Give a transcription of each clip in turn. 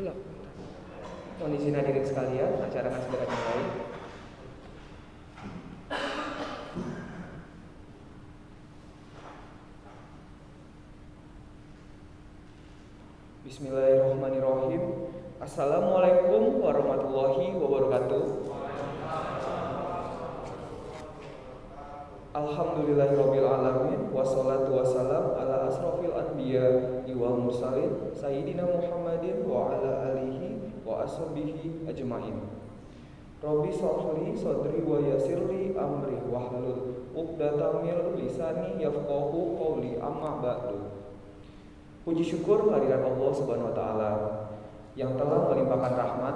Belum. Mohon izin hadirin sekalian, acara akan segera dimulai. Bismillahirrahmanirrahim. Assalamualaikum warahmatullahi wabarakatuh. Alhamdulillahirabbil alamin, wassalatu wassalam ala asrofil anbiya wal mursalin sayyidina Muhammadin wa ala alihi wa ashabihi ajmain. Rabbi shrahli sadri wa yassirli amri wahlul 'uqdatam min lisani yafqahu qawli, amma ba'du. Puji syukur kehadirat Allah Subhanahu wa taala yang telah melimpahkan rahmat,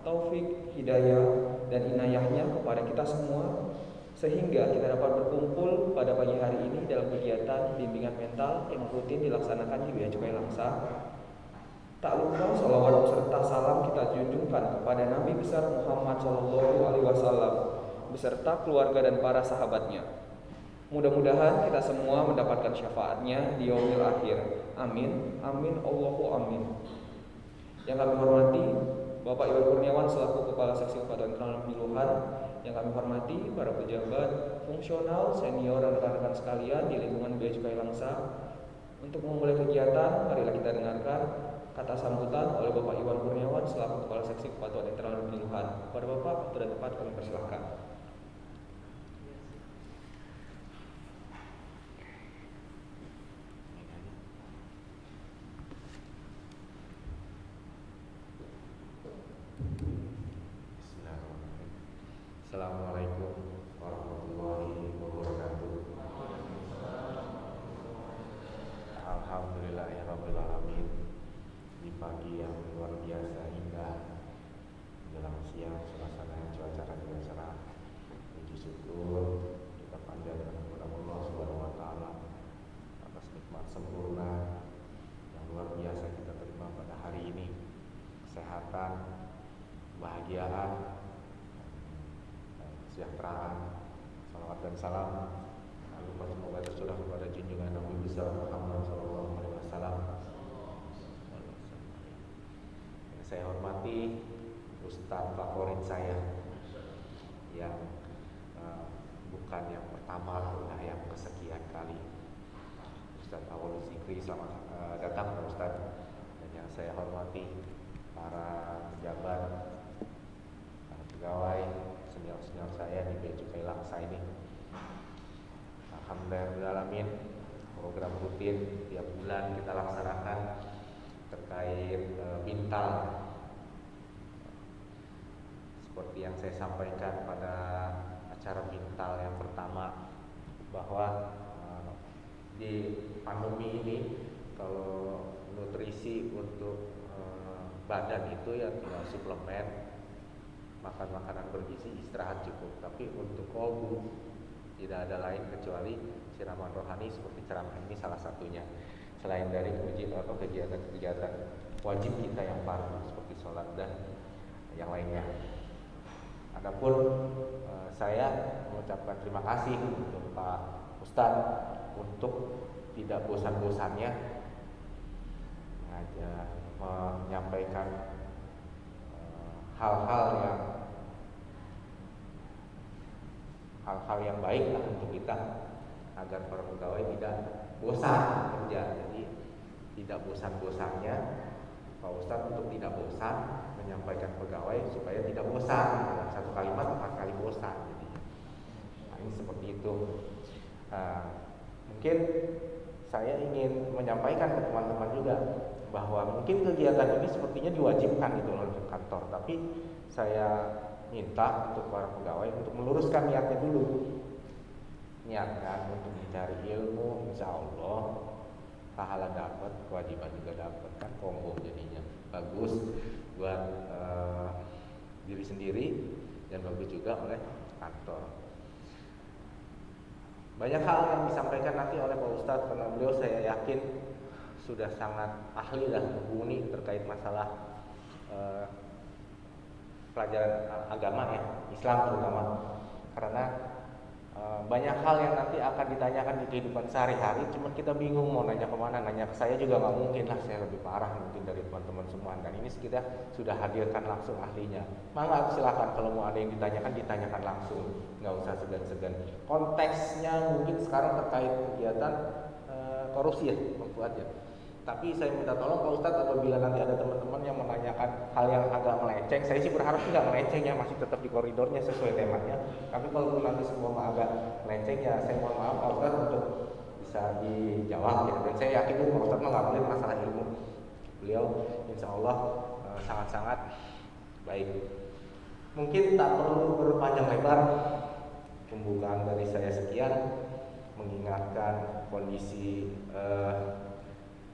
taufik, hidayah dan inayahnya kepada kita semua sehingga kita dapat berkumpul pada pagi hari ini dalam kegiatan bimbingan mental yang rutin dilaksanakan di Bea Cukai Langsa. Tak lupa sholawat serta salam kita junjungkan kepada Nabi besar Muhammad SAW beserta keluarga dan para sahabatnya. Mudah-mudahan kita semua mendapatkan syafaatnya di yaumil akhir. Amin, amin, Allahu amin. Yang kami hormati Bapak Iwan Kurniawan selaku Kepala Seksi Kepatuhan Internal Pemiluhan, yang kami hormati para pejabat, fungsional, senior dan rekan-rekan sekalian di lingkungan Bea Cukai Langsa. Untuk memulai kegiatan, marilah kita dengarkan kata sambutan oleh Bapak Iwan Kurniawan selaku Kepala Seksi Kepatuhan Internal Pemiluhan. Kepada Bapak, waktu dan tempat kami persilahkan. Assalamualaikum warahmatullahi wabarakatuh. Alhamdulillahirabbil alamin. Di pagi yang luar biasa indah menjelang siang, suasana cuaca dengan cerah. Puji syukur kita panjatkan kepada Allah Subhanahu wa taala atas nikmat sempurna yang luar biasa kita terima pada hari ini. Kesehatan, kebahagiaan, kesejahteraan. Salawat dan salam semoga tercurah kepada junjungan Nabi besar Muhammad SAW. Yang saya hormati Ustadz favorit saya yang bukan yang pertama, sudah yang kesekian kali, Ustadz Awal Zikri. Selamat datang Ustadz. Dan yang saya hormati para pejabat, para pegawai, senior-senior saya di Bea Cukai Langsa ini. Alhamdulillahirrahmanirrahim, program rutin tiap bulan kita laksanakan terkait bintal. Seperti yang saya sampaikan pada acara bintal yang pertama, bahwa di pandemi ini kalau nutrisi untuk badan itu ya tinggal suplemen, makan makanan bergizi, istirahat cukup. Tapi untuk kolbu tidak ada lain kecuali siraman rohani seperti ceramah ini salah satunya. Selain dari kegiatan-kegiatan wajib kita yang fardu seperti sholat dan yang lainnya. Adapun saya mengucapkan terima kasih untuk Pak Ustadz untuk tidak bosan-bosannya menyampaikan hal-hal yang baik lah untuk kita agar para pegawai tidak bosan bekerja. Jadi tidak bosan-bosannya Pak Ustadz untuk tidak bosan menyampaikan pegawai supaya tidak bosan. Dalam satu kalimat 4 kali bosan. Jadi, ini seperti itu. Mungkin saya ingin menyampaikan ke teman-teman juga bahwa mungkin kegiatan ini sepertinya diwajibkan itu oleh kantor, tapi saya minta untuk para pegawai untuk meluruskan niatnya dulu. Niatkan untuk mencari ilmu, insya Allah pahala dapat, kewajiban juga dapat, kan combo jadinya. Bagus buat diri sendiri dan bagus juga oleh kantor. Banyak hal yang disampaikan nanti oleh Pak Ustadz, karena beliau saya yakin sudah sangat ahli dan mumpuni terkait masalah pelajaran agama ya, Islam terutama. Karena banyak hal yang nanti akan ditanyakan di kehidupan sehari-hari, cuma kita bingung mau nanya kemana. Nanya ke saya juga nggak mungkin lah, saya lebih parah mungkin dari teman-teman semua. Dan ini kita sudah hadirkan langsung ahlinya. Mangga silakan, kalau mau ada yang ditanyakan langsung, nggak usah segan-segan. Konteksnya mungkin sekarang terkait kegiatan korupsi ya, Bang Fuad ya. Tapi saya minta tolong Pak Ustadz, apabila nanti ada teman-teman yang menanyakan hal yang agak melenceng, saya sih berharap nggak melenceng ya, masih tetap di koridornya sesuai temanya. Tapi kalau nanti semua agak melenceng ya, saya mohon maaf Pak Ustadz untuk bisa dijawab ya. Dan saya yakin Pak Ustadz nggak boleh masalah ilmu. Beliau insya Allah sangat-sangat baik. Mungkin tak perlu berpanjang lebar, pembukaan dari saya sekian, mengingatkan kondisi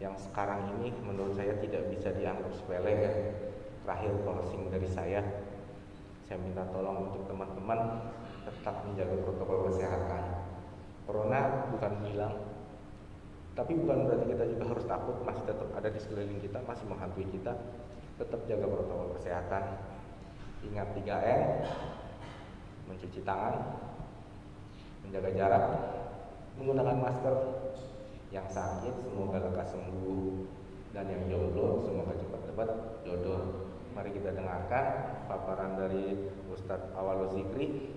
yang sekarang ini menurut saya tidak bisa dianggap sepele ya. Terakhir closing dari saya minta tolong untuk teman-teman tetap menjaga protokol kesehatan. Corona bukan hilang, tapi bukan berarti kita juga harus takut, masih tetap ada di sekeliling kita, masih menghantui kita. Tetap jaga protokol kesehatan. Ingat 3M, mencuci tangan, menjaga jarak, menggunakan masker. Yang sakit semoga lekas sembuh, dan yang jomblo semoga cepat-cepat jodoh. Mari kita dengarkan paparan dari Ustadz Awal Zikri.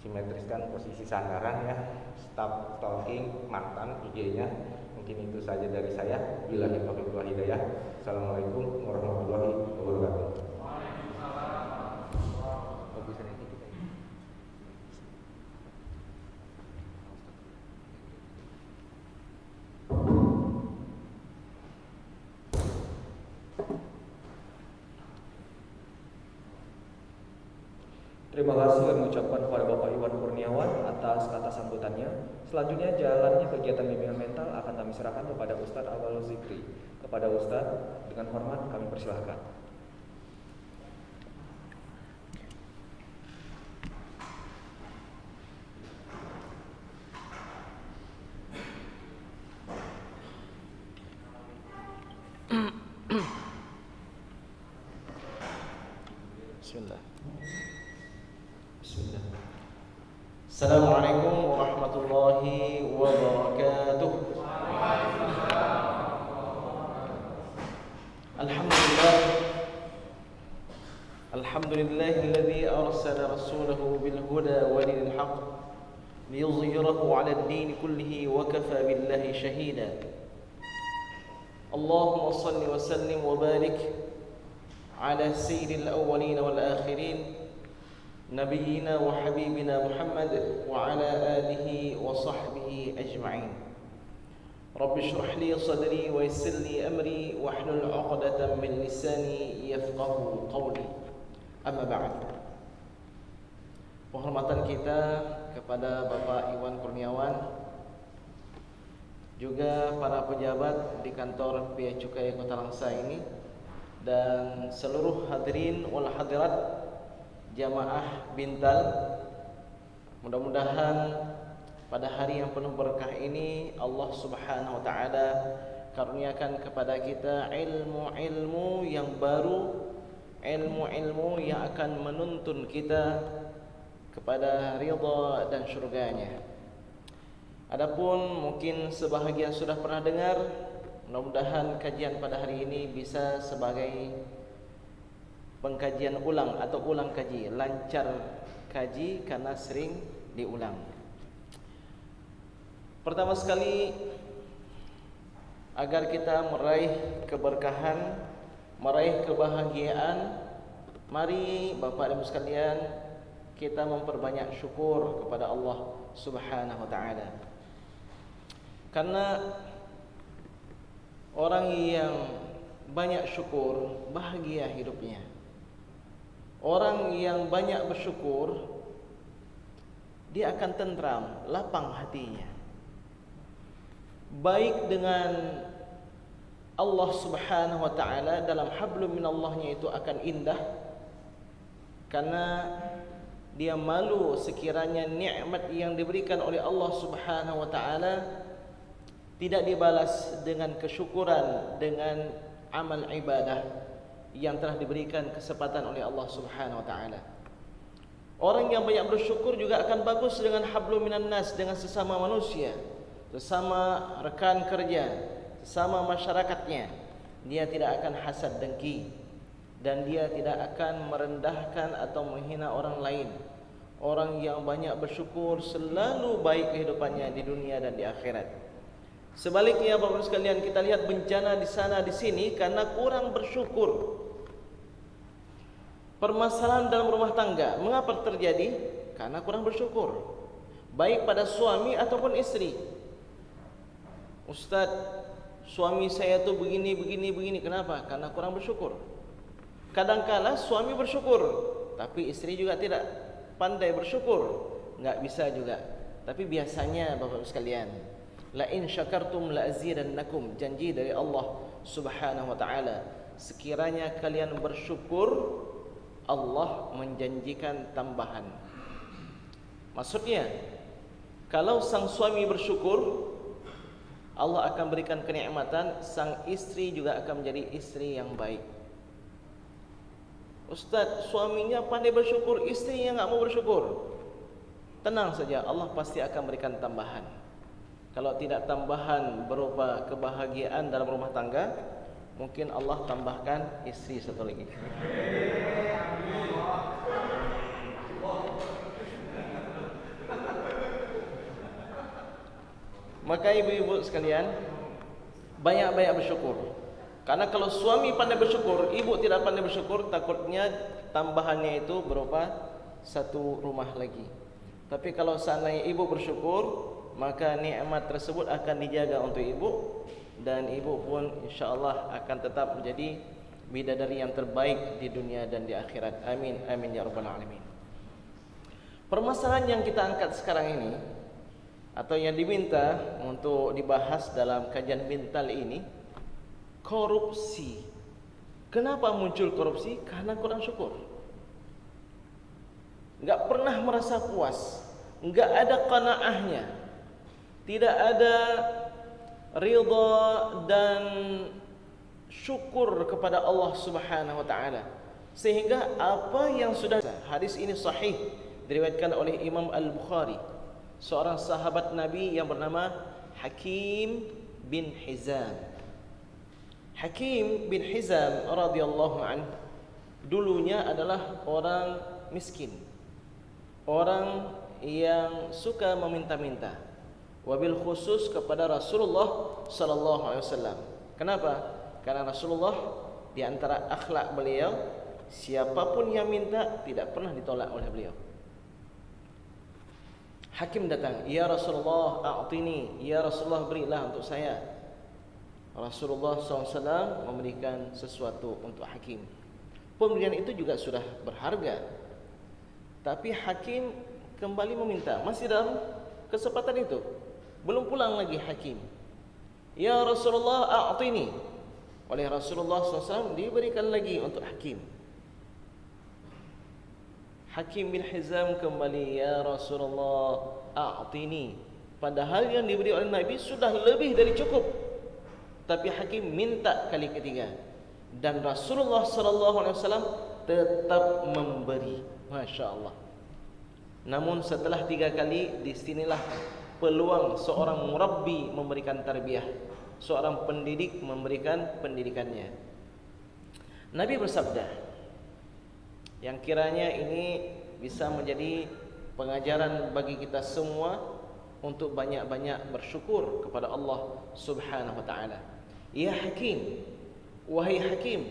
Simetriskan posisi sandaran ya. Stop stalking mantan IG-nya. Mungkin itu saja dari saya. Billahi taufiq wal hidayah. Assalamualaikum warahmatullahi wabarakatuh. Terima kasih kami ucapkan kepada Bapak Iwan Kurniawan atas kata sambutannya. Selanjutnya jalannya kegiatan bimbingan mental akan kami serahkan kepada Ustadz Awal Zikri. Kepada Ustadz, dengan hormat kami persilahkan. Bismillah. Assalamualaikum warahmatullahi wabarakatuh. Alhamdulillah. Alhamdulillahilladzi arsala rasulahu bil huda wa dinil haqq liyuzhirahu 'ala ad-din kullihi wa kafa billahi shahida. Allahumma shalli wa sallim wa barik ala sayyidil awwalin wal akhirin Nabiyyina wa habibina Muhammad wa ala alihi wa sahbihi ajma'in. Rabbi shrah li sadri wa yassir li amri wa hlul 'uqdatam min lisani yafqahu qawli. Amma ba'd. Penghormatan kita kepada Bapak Iwan Kurniawan, juga para pejabat di kantor Bea Cukai Kota Langsa ini, dan seluruh hadirin wal hadirat jamaah Bintal. Mudah-mudahan pada hari yang penuh berkah ini Allah Subhanahu wa taala karuniakan kepada kita ilmu-ilmu yang baru, ilmu-ilmu yang akan menuntun kita kepada ridha dan surganya. Adapun mungkin sebahagian sudah pernah dengar, mudah-mudahan kajian pada hari ini bisa sebagai pengkajian ulang atau ulang kaji, lancar kaji karena sering diulang. Pertama sekali, agar kita meraih keberkahan, meraih kebahagiaan, mari Bapak dan Ibu sekalian kita memperbanyak syukur kepada Allah Subhanahu wa taala. Karena orang yang banyak syukur bahagia hidupnya. Orang yang banyak bersyukur dia akan tentram, lapang hatinya. Baik dengan Allah Subhanahu wa taala, dalam hablum minallahnya itu akan indah, karena dia malu sekiranya nikmat yang diberikan oleh Allah Subhanahu wa taala tidak dibalas dengan kesyukuran, dengan amal ibadah yang telah diberikan kesempatan oleh Allah Subhanahu wa taala. Orang yang banyak bersyukur juga akan bagus dengan hablum minan nas, dengan sesama manusia, sesama rekan kerja, sesama masyarakatnya. Dia tidak akan hasad dengki, dan dia tidak akan merendahkan atau menghina orang lain. Orang yang banyak bersyukur selalu baik kehidupannya di dunia dan di akhirat. Sebaliknya Bapak Ibu sekalian, kita lihat bencana di sana di sini karena kurang bersyukur. Permasalahan dalam rumah tangga, mengapa terjadi? Karena kurang bersyukur, baik pada suami ataupun istri. Ustaz, suami saya tuh begini. Kenapa? Karena kurang bersyukur. Kadangkala suami bersyukur, tapi istri juga tidak pandai bersyukur, nggak bisa juga. Tapi biasanya Bapak Ibu sekalian, la in syakartum la azidannakum, janji dari Allah Subhanahu wa taala, sekiranya kalian bersyukur, Allah menjanjikan tambahan. Maksudnya, kalau sang suami bersyukur, Allah akan berikan kenikmatan, sang istri juga akan menjadi istri yang baik. Ustaz, suaminya pandai bersyukur, istrinya nggak mau bersyukur. Tenang saja, Allah pasti akan berikan tambahan. Kalau tidak tambahan berupa kebahagiaan dalam rumah tangga, mungkin Allah tambahkan istri satu lagi. Maka ibu-ibu sekalian, banyak-banyak bersyukur. Karena kalau suami pandai bersyukur, ibu tidak pandai bersyukur, takutnya tambahannya itu berupa satu rumah lagi. Tapi kalau seandainya ibu bersyukur, maka nikmat tersebut akan dijaga untuk ibu, dan ibu pun insyaAllah akan tetap menjadi bidadari yang terbaik di dunia dan di akhirat. Amin, amin ya rabbal alamin. Permasalahan yang kita angkat sekarang ini, atau yang diminta untuk dibahas dalam kajian bintal ini, korupsi. Kenapa muncul korupsi? Karena kurang syukur. Enggak pernah merasa puas, enggak ada qanaahnya, tidak ada ridha dan syukur kepada Allah Subhanahu wa taala. Sehingga apa yang sudah, hadis ini sahih diriwayatkan oleh Imam Al-Bukhari, seorang sahabat Nabi yang bernama Hakim bin Hizam. Hakim bin Hizam radhiyallahu anhu dulunya adalah orang miskin, orang yang suka meminta-minta, wabil khusus kepada Rasulullah sallallahu alaihi wasallam. Kenapa? Karena Rasulullah di antara akhlak beliau, siapapun yang minta tidak pernah ditolak oleh beliau. Hakim datang, "Ya Rasulullah, a'tini, ya Rasulullah berilah untuk saya." Rasulullah SAW memberikan sesuatu untuk Hakim. Pemberian itu juga sudah berharga, tapi Hakim kembali meminta, masih dalam kesempatan itu, belum pulang lagi Hakim. "Ya Rasulullah, a'tini." Oleh Rasulullah SAW diberikan lagi untuk Hakim. Hakim bin Hizam kembali, "Ya Rasulullah, a'tini." Padahal yang diberi oleh Nabi sudah lebih dari cukup. Tapi Hakim minta kali ketiga, dan Rasulullah SAW tetap memberi. Masya Allah. Namun setelah 3 kali, disinilah peluang seorang murabbi memberikan tarbiyah, seorang pendidik memberikan pendidikannya. Nabi bersabda, yang kiranya ini bisa menjadi pengajaran bagi kita semua untuk banyak-banyak bersyukur kepada Allah Subhanahu wa taala. Ya Hakim, wahai Hakim,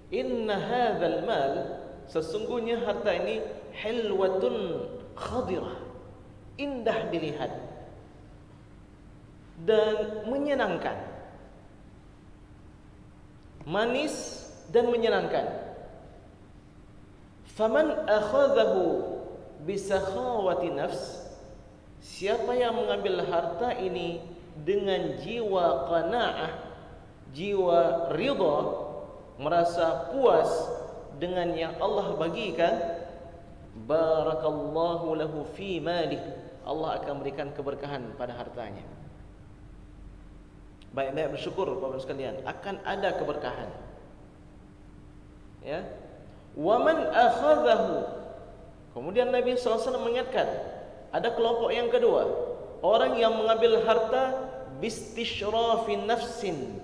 inna hadzal mal, sesungguhnya harta ini hilwatun khadirah, indah dilihat dan menyenangkan, manis dan menyenangkan. Faman akhadhahu bisakhawati nafs, siapa yang mengambil harta ini dengan jiwa qanaah, jiwa ridha, merasa puas dengan yang Allah bagikan, barakallahu lahu fi malih, Allah akan berikan keberkahan pada hartanya. Baik-baik bersyukur Bapak sekalian, akan ada keberkahan. Ya. Wa man akhadhahu, Kemudian Nabi SAW mengingatkan, ada kelompok yang kedua, orang yang mengambil harta bistishrafin nafsin,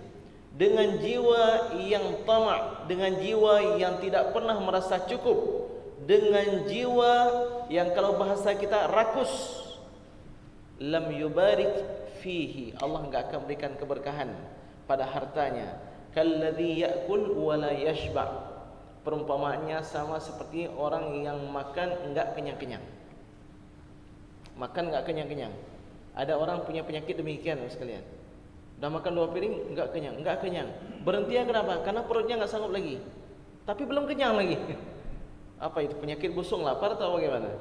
dengan jiwa yang tamak, dengan jiwa yang tidak pernah merasa cukup, dengan jiwa yang kalau bahasa kita rakus. Lam yubarik fihi, Allah enggak akan berikan keberkahan pada hartanya. Kalladzi ya'kul wa la yashba', perumpamaannya sama seperti orang yang makan enggak kenyang-kenyang. Makan enggak kenyang-kenyang. Ada orang punya penyakit demikian sekalian. Dah makan 2 piring enggak kenyang. Berhentinya kenapa? Karena perutnya enggak sanggup lagi. Tapi belum kenyang lagi. Apa itu? Penyakit busung, lapar atau bagaimana?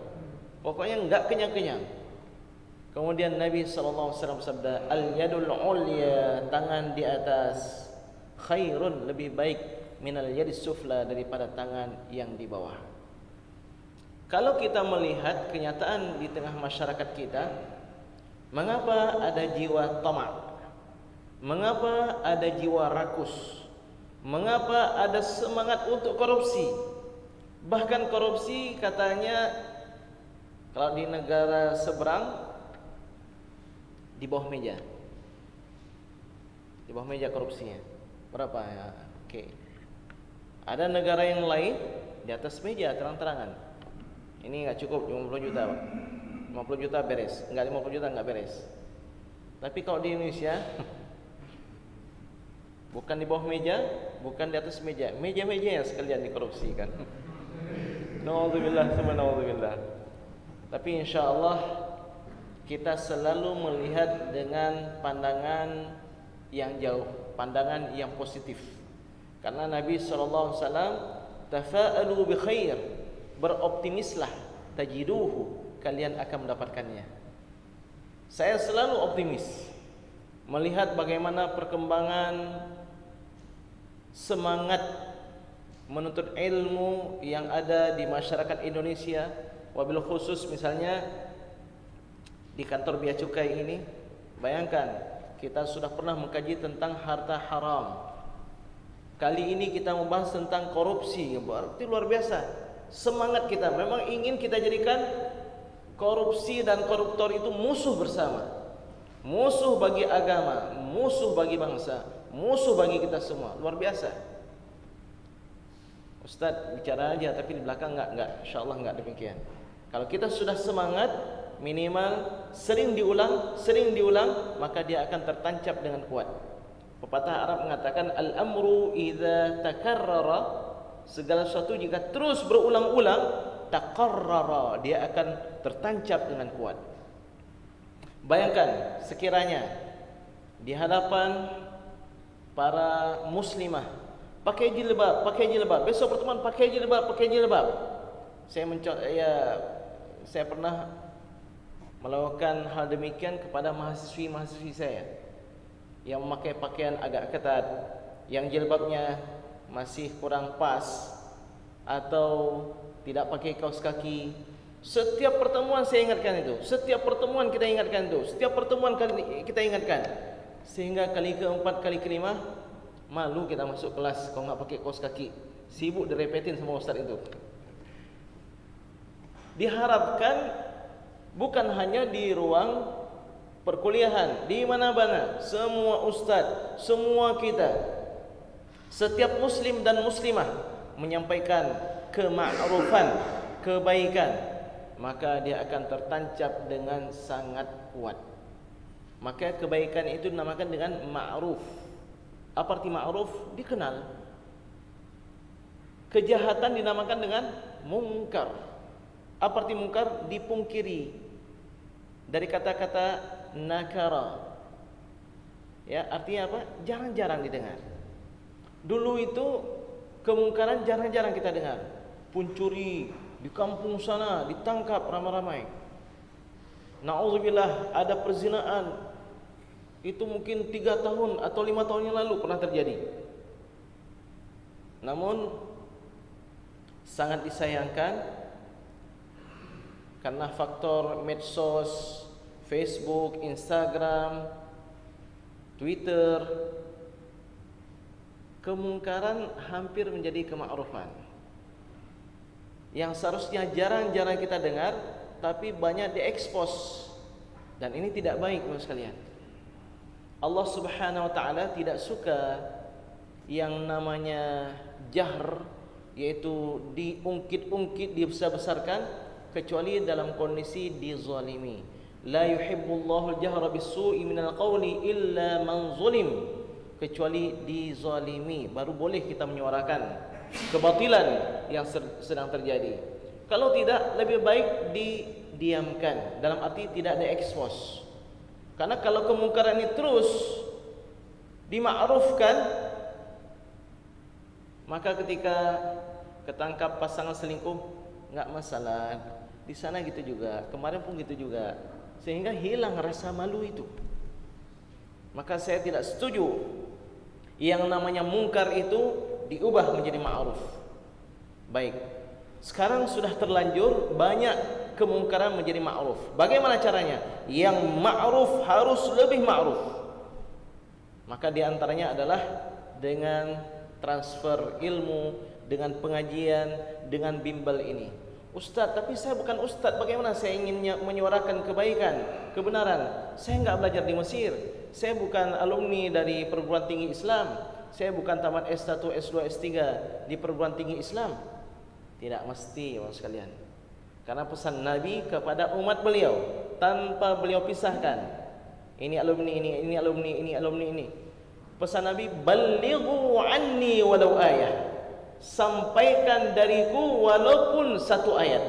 Pokoknya enggak kenyang-kenyang. Kemudian Nabi SAW bersabda, al-yadul ulya, tangan di atas, khairun, lebih baik, minal yadis sufla, daripada tangan yang di bawah. Kalau kita melihat kenyataan di tengah masyarakat kita, mengapa ada jiwa tamak? Mengapa ada jiwa rakus? Mengapa ada semangat untuk korupsi? Bahkan korupsi katanya kalau di negara seberang di bawah meja. Di bawah meja korupsinya. Berapa ya? Oke. Ada negara yang lain di atas meja terang-terangan. Ini enggak cukup 50 juta, Pak. 50 juta beres. Enggak 50 juta enggak beres. Tapi kalau di Indonesia bukan di bawah meja, bukan di atas meja. Meja-meja yang sekalian dikorupsikan. Nauzubillah, subhanallah. Tapi insyaallah kita selalu melihat dengan pandangan yang jauh, pandangan yang positif. Karena Nabi SAW, tafa'alu bi khair, beroptimislah, tajiduhu, kalian akan mendapatkannya. Saya selalu optimis melihat bagaimana perkembangan semangat menuntut ilmu yang ada di masyarakat Indonesia, wabil khusus misalnya di kantor Bea Cukai ini. Bayangkan, kita sudah pernah mengkaji tentang harta haram. Kali ini kita membahas tentang korupsi. Berarti luar biasa semangat kita. Memang ingin kita jadikan korupsi dan koruptor itu musuh bersama. Musuh bagi agama, musuh bagi bangsa, musuh bagi kita semua. Luar biasa. Ustaz bicara aja, tapi di belakang enggak. Insyaallah enggak demikian. Kalau kita sudah semangat, minimal sering diulang, maka dia akan tertancap dengan kuat. Pepatah Arab mengatakan, al-amru idza takarrara, segala sesuatu jika terus berulang-ulang, taqarrara, dia akan tertancap dengan kuat. Bayangkan sekiranya di hadapan para muslimah pakai jilbab, besok pertemuan pakai jilbab. Saya pernah melakukan hal demikian kepada mahasiswi saya yang memakai pakaian agak ketat, yang jilbabnya masih kurang pas atau tidak pakai kaos kaki. Setiap pertemuan saya ingatkan itu, setiap pertemuan kita ingatkan, sehingga kali keempat, kali kelima malu kita masuk kelas kalau nggak pakai kaos kaki, sibuk direpetin sama ustaz itu. Diharapkan bukan hanya di ruang perkuliahan, di mana-mana, semua ustaz, semua kita, setiap muslim dan muslimah menyampaikan kema'rufan, kebaikan, maka dia akan tertancap dengan sangat kuat. Maka kebaikan itu dinamakan dengan ma'ruf. Apa arti ma'ruf? Dikenal. Kejahatan dinamakan dengan mungkar. Apa arti mungkar? Dipungkiri. Dari kata-kata nakara. Ya, artinya apa? Jarang-jarang didengar. Dulu itu kemungkaran jarang-jarang kita dengar. Pencuri di kampung sana ditangkap ramai-ramai. Na'udzubillah, ada perzinaan. Itu mungkin 3 tahun atau 5 tahun yang lalu pernah terjadi. Namun sangat disayangkan karena faktor medsos, Facebook, Instagram, Twitter, kemungkaran hampir menjadi kema'rufan. yang seharusnya jarang-jarang kita dengar, tapi banyak diekspos. Dan ini tidak baik Bapak sekalian. Allah Subhanahu wa taala tidak suka yang namanya jahr, yaitu diungkit-ungkit, dibesar-besarkan, kecuali dalam kondisi dizalimi. La yuhibbullahu al-jahra bis-su'i minal qawli illa man zulim. Kecuali dizalimi baru boleh kita menyuarakan kebatilan yang sedang terjadi. Kalau tidak, lebih baik didiamkan, dalam arti tidak diekspos. Karena kalau kemungkaran ini terus dimakrufkan, maka ketika ketangkap pasangan selingkuh, enggak masalah, di sana gitu juga, kemarin pun gitu juga, sehingga hilang rasa malu itu. Maka saya tidak setuju yang namanya mungkar itu diubah menjadi ma'ruf. Baik, sekarang sudah terlanjur banyak kemungkaran menjadi ma'ruf. Bagaimana caranya? Yang ma'ruf harus lebih ma'ruf. Maka diantaranya adalah dengan transfer ilmu, dengan pengajian, dengan bimbel ini. Ustaz, tapi saya bukan ustaz, bagaimana saya ingin menyuarakan kebaikan, kebenaran? Saya enggak belajar di Mesir, saya bukan alumni dari perguruan tinggi Islam, saya bukan tamat S1, S2, S3 di perguruan tinggi Islam. Tidak mesti Bapak sekalian. Karena pesan Nabi kepada umat beliau, tanpa beliau pisahkan, ini alumni ini alumni ini alumni ini. Pesan Nabi, ballighu anni walau ayah. Sampaikan dariku walaupun satu ayat.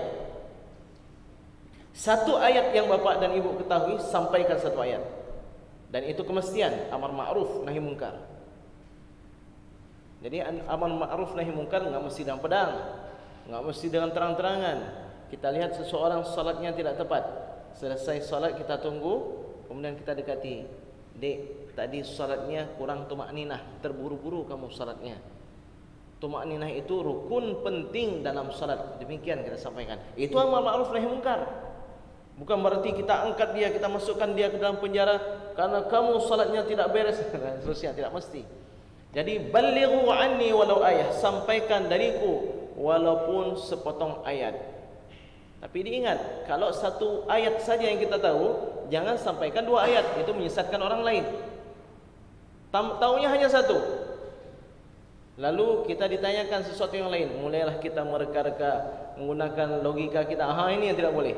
Satu ayat yang Bapak dan Ibu ketahui, sampaikan satu ayat. Dan itu kemestian, amar ma'ruf nahi mungkar. Jadi amar ma'ruf nahi mungkar enggak mesti dengan pedang, enggak mesti dengan terang-terangan. Kita lihat seseorang salatnya tidak tepat, selesai salat kita tunggu, kemudian kita dekati. Dek, tadi salatnya kurang tumakninah, terburu-buru kamu salatnya. Tumakninah itu rukun penting dalam salat. Demikian kita sampaikan. Itu amar ma'ruf nahi mungkar. Bukan berarti kita angkat dia, kita masukkan dia ke dalam penjara karena kamu salatnya tidak beres dan seterusnya, tidak mesti. Jadi ballighu anni walau ayah, sampaikan dariku walaupun sepotong ayat. Tapi diingat, kalau satu ayat saja yang kita tahu, jangan sampaikan dua ayat, itu menyesatkan orang lain. Taunya hanya satu. Lalu kita ditanyakan sesuatu yang lain, mulailah kita mereka-reka, menggunakan logika kita. Ini yang tidak boleh.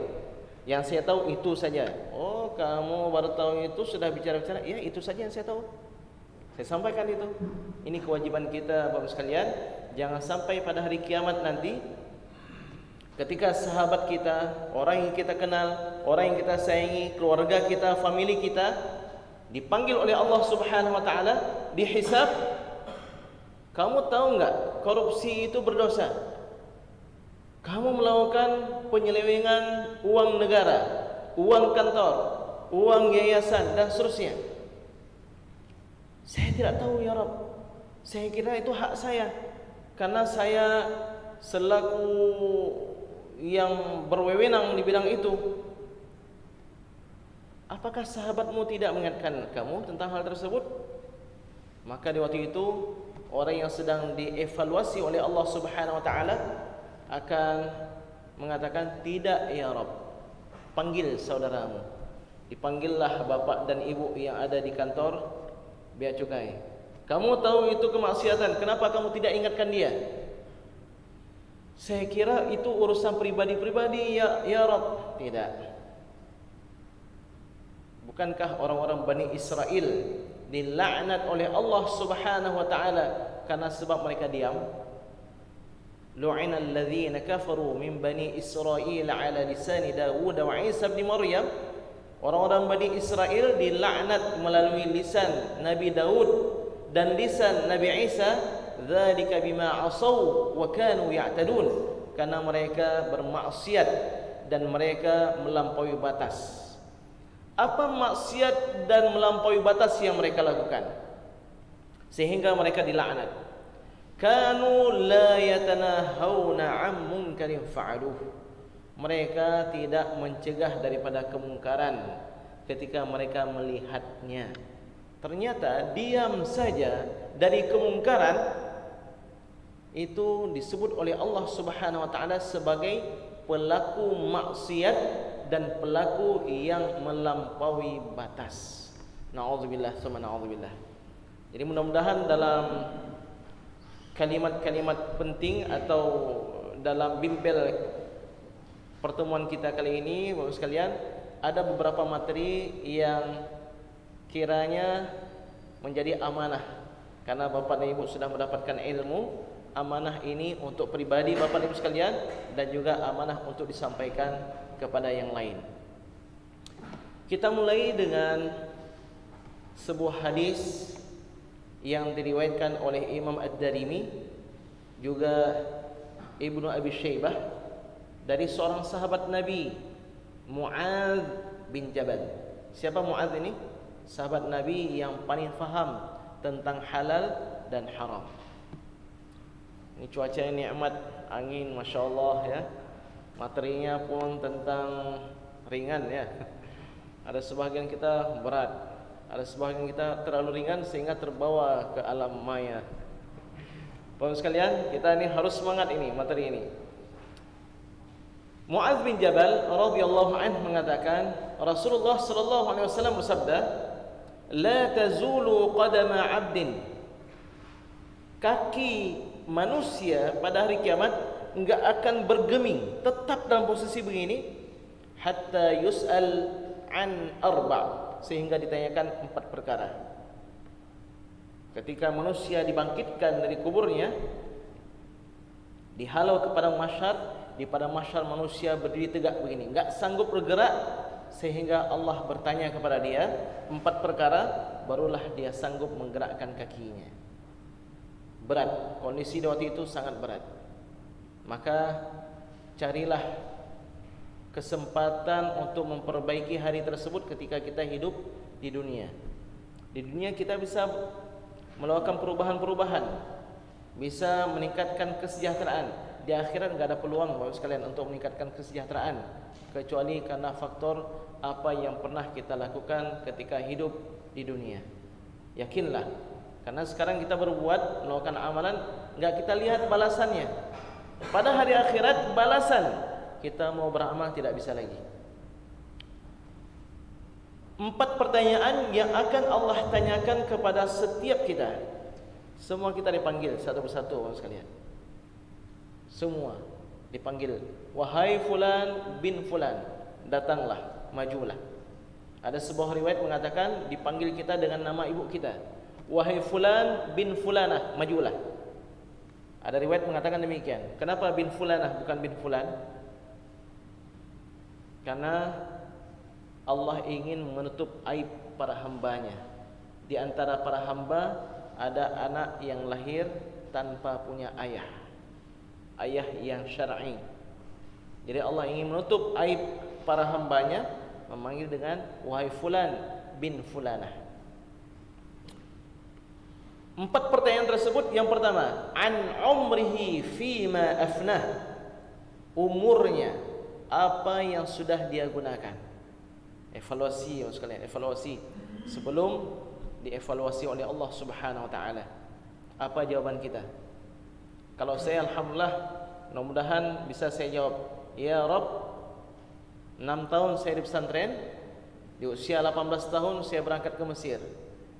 Yang saya tahu itu saja. Oh, kamu baru tahu itu, sudah bicara-bicara. Ya, itu saja yang saya tahu. Saya sampaikan itu. Ini kewajiban kita Bapak sekalian. Jangan sampai pada hari kiamat nanti, ketika sahabat kita, orang yang kita kenal, orang yang kita sayangi, keluarga kita, famili kita, dipanggil oleh Allah Subhanahu wa taala, dihisab. Kamu tahu enggak korupsi itu berdosa? Kamu melakukan penyelewengan uang negara, uang kantor, uang yayasan dan seterusnya. Saya tidak tahu ya Rabb. Saya kira itu hak saya, karena saya selaku yang berwewenang di bidang itu. Apakah sahabatmu tidak mengingatkan kamu tentang hal tersebut? Maka di waktu itu orang yang sedang dievaluasi oleh Allah Subhanahu wa taala akan mengatakan, tidak ya Rabb, panggil saudaramu. Dipanggillah bapak dan ibu yang ada di kantor bea cukai. Kamu tahu itu kemaksiatan, kenapa kamu tidak ingatkan dia? Saya kira itu urusan pribadi-pribadi ya Rabb. Tidak. Bukankah orang-orang Bani Israel dilaknat oleh Allah Subhanahu wa taala karena sebab mereka diam? Lu'ina alladhina kafaru min Bani Israel ala lisani Dawud wa Isa bin Maryam. Orang-orang Bani Israel dilaknat melalui lisan Nabi Daud dan lisan Nabi Isa, dzalika bima asaw wa kanu ya'tadun, karena mereka bermaksiat dan mereka melampaui batas. Apa maksiat dan melampaui batas yang mereka lakukan sehingga mereka dilaknat? Kanu la yatanahawna 'an munkarin fa'aluh. Mereka tidak mencegah daripada kemungkaran ketika mereka melihatnya. Ternyata diam saja dari kemungkaran itu disebut oleh Allah Subhanahu wa taala sebagai pelaku maksiat dan pelaku yang melampaui batas. Na'udzubillah summa na'udzubillah. Jadi mudah-mudahan dalam kalimat-kalimat penting atau dalam bimbel pertemuan kita kali ini, Bapak sekalian, ada beberapa materi yang kiranya menjadi amanah. Karena Bapak dan Ibu sudah mendapatkan ilmu, amanah ini untuk pribadi Bapak dan Ibu sekalian dan juga amanah untuk disampaikan kepada yang lain. Kita mulai dengan sebuah hadis yang diriwayatkan oleh Imam Ad-Darimi juga Ibnu Abi Syaibah dari seorang sahabat Nabi, Mu'adz bin Jabal. Siapa Mu'adz ini? Sahabat Nabi yang paling faham tentang halal dan haram. Ini cuaca yang nikmat, angin Masya Allah ya. Materinya pun tentang ringan ya. Ada sebahagian kita berat, ada sebahagian kita terlalu ringan sehingga terbawa ke alam maya. Bapak sekalian, kita ini harus semangat ini materi ini. Mu'adz bin Jabal radhiyallahu anhu mengatakan, Rasulullah sallallahu alaihi wasallam bersabda, "La tazulu qadama 'abdin." Kaki manusia pada hari kiamat enggak akan bergeming, tetap dalam posisi begini hatta yus'al an arba', sehingga ditanyakan 4 perkara. Ketika manusia dibangkitkan dari kuburnya, dihalau ke padang mahsyar, di padang mahsyar manusia berdiri tegak begini, enggak sanggup bergerak, sehingga Allah bertanya kepada dia 4 perkara, barulah dia sanggup menggerakkan kakinya. Berat, kondisi di waktu itu sangat berat. Maka carilah kesempatan untuk memperbaiki hari tersebut ketika kita hidup di dunia. Di dunia kita bisa melakukan perubahan-perubahan, bisa meningkatkan kesejahteraan. Di akhirat enggak ada peluang Bapak sekalian untuk meningkatkan kesejahteraan kecuali karena faktor apa yang pernah kita lakukan ketika hidup di dunia. Yakinlah, karena sekarang kita berbuat, melakukan amalan, enggak kita lihat balasannya. Pada hari akhirat balasan kita mau beramal tidak bisa lagi. 4 pertanyaan yang akan Allah tanyakan kepada setiap kita. Semua kita dipanggil satu persatu Bapak sekalian. Semua dipanggil, wahai fulan bin fulan, datanglah, majulah. Ada sebuah riwayat mengatakan dipanggil kita dengan nama ibu kita, wahai fulan bin fulanah, majulah. Ada riwayat mengatakan demikian. Kenapa bin fulanah bukan bin fulan? Karena Allah ingin menutup aib para hambanya. Di antara para hamba ada anak yang lahir tanpa punya ayah, ayah yang syar'i. Jadi Allah ingin menutup aib para hambanya, memanggil dengan wahai fulan bin fulanah. 4 pertanyaan tersebut, yang pertama, an umrihi fima afnah, umurnya apa yang sudah dia gunakan. Evaluasi sekalian, evaluasi sebelum dievaluasi oleh Allah Subhanahu wa taala. Apa jawaban kita? Kalau saya alhamdulillah, mudah-mudahan bisa saya jawab, ya Rabb, 6 tahun saya di pesantren, di usia 18 tahun saya berangkat ke Mesir.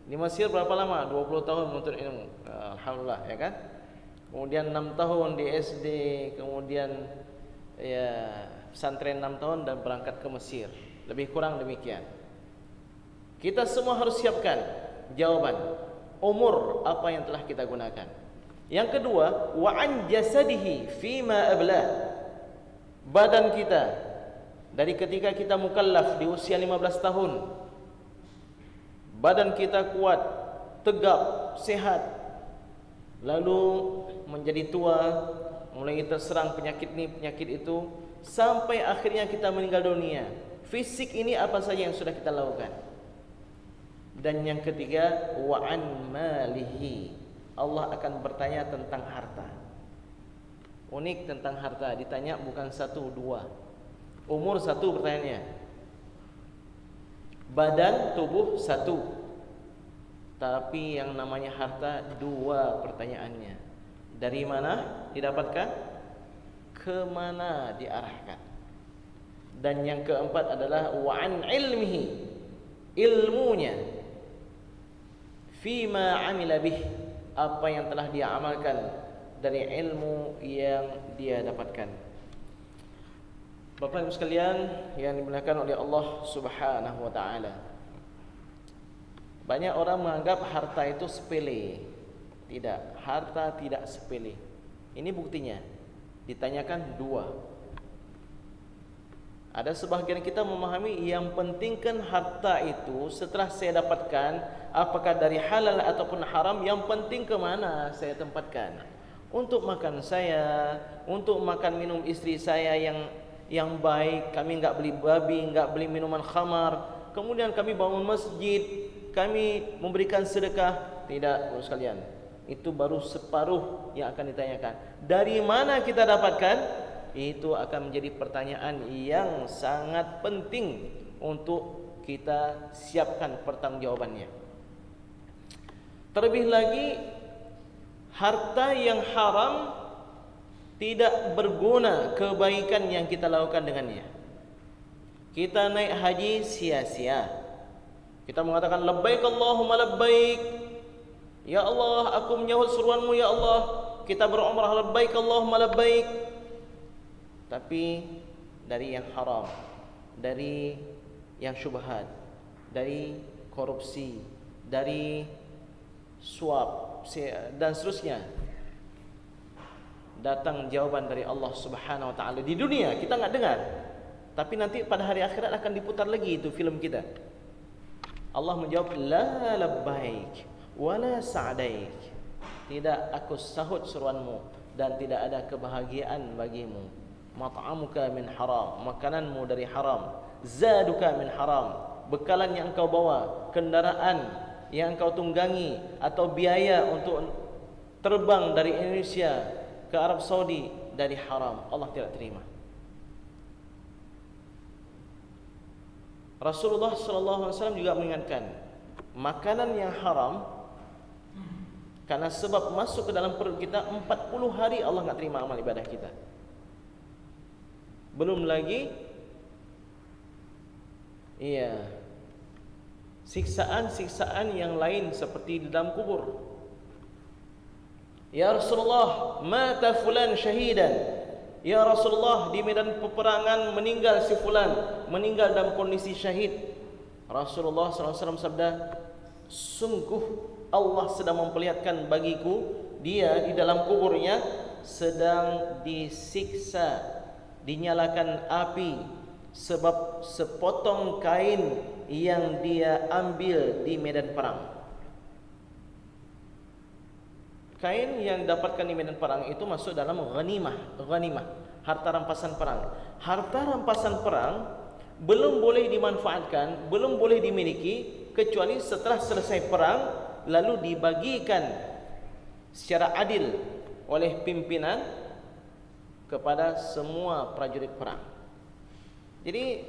Di Mesir berapa lama? 20 tahun menuntut ilmu. Alhamdulillah, ya kan? Kemudian 6 tahun di SD, kemudian ya pesantren 6 tahun dan berangkat ke Mesir. Lebih kurang demikian. Kita semua harus siapkan jawaban umur apa yang telah kita gunakan. Yang kedua, wa an jasadihi fima abla, badan kita dari ketika kita mukallaf di usia 15 tahun, badan kita kuat, tegap, sehat, lalu menjadi tua, mulai terserang penyakit ini, penyakit itu, sampai akhirnya kita meninggal dunia. Fisik ini apa saja yang sudah kita lakukan. Dan yang ketiga, wa an malihi, Allah akan bertanya tentang harta. Unik tentang harta, ditanya bukan 1, 2. Umur 1 pertanyaannya, badan tubuh 1, tapi yang namanya harta 2 pertanyaannya. Dari mana didapatkan? Kemana diarahkan? Dan yang keempat adalah wa an ilmihi, ilmunya, fima amila bih, apa yang telah dia amalkan dari ilmu yang dia dapatkan. Bapak Ibu sekalian yang dimuliakan oleh Allah Subhanahu wa taala. Banyak orang menganggap harta itu sepele. Tidak, harta tidak sepele. Ini buktinya. Ditanyakan dua. Ada sebahagian kita memahami yang penting kan harta itu setelah saya dapatkan, apakah dari halal ataupun haram, yang penting kemana saya tempatkan. Untuk makan saya, untuk makan minum istri saya yang baik, kami enggak beli babi, enggak beli minuman khamar. Kemudian kami bangun masjid, kami memberikan sedekah. Tidak, Bapak sekalian. Itu baru separuh yang akan ditanyakan. Dari mana kita dapatkan? Itu akan menjadi pertanyaan yang sangat penting untuk kita siapkan pertanggungjawabannya. Terlebih lagi, harta yang haram tidak berguna kebaikan yang kita lakukan dengannya. Kita naik haji sia-sia. Kita mengatakan labbaik Allahumma labbaik. Ya Allah, aku menyahut seruanmu ya Allah. Kita berumrah labbaik Allahumma labbaik. Tapi dari yang haram, dari yang syubhat, dari korupsi, dari suap dan seterusnya, datang jawaban dari Allah Subhanahu wa taala. Di dunia kita enggak dengar, tapi nanti pada hari akhirat akan diputar lagi itu film kita. Allah menjawab, la labbaik wala sa'daik. Tidak aku sahut seruanmu dan tidak ada kebahagiaan bagimu. Mat'amuka min haram, makananmu dari haram. Zaduka min haram, bekalan yang engkau bawa, kendaraan yang engkau tunggangi, atau biaya untuk terbang dari Indonesia ke Arab Saudi dari haram. Allah tidak terima. Rasulullah SAW juga mengingatkan, makanan yang haram, karena sebab masuk ke dalam perut kita 40 hari Allah enggak terima amal ibadah kita. Belum lagi siksaan-siksaan yang lain seperti di dalam kubur. Ya Rasulullah, mata fulan syahidan. Ya Rasulullah, di medan peperangan meninggal si fulan, meninggal dalam kondisi syahid. Rasulullah SAW sabda, sungguh Allah sedang memperlihatkan bagiku dia di dalam kuburnya sedang disiksa, dinyalakan api sebab sepotong kain yang dia ambil di medan perang. Kain yang didapatkan di medan perang itu masuk dalam ghanimah, harta rampasan perang. Harta rampasan perang belum boleh dimanfaatkan, belum boleh dimiliki kecuali setelah selesai perang, lalu dibagikan secara adil oleh pimpinan kepada semua prajurit perang. Jadi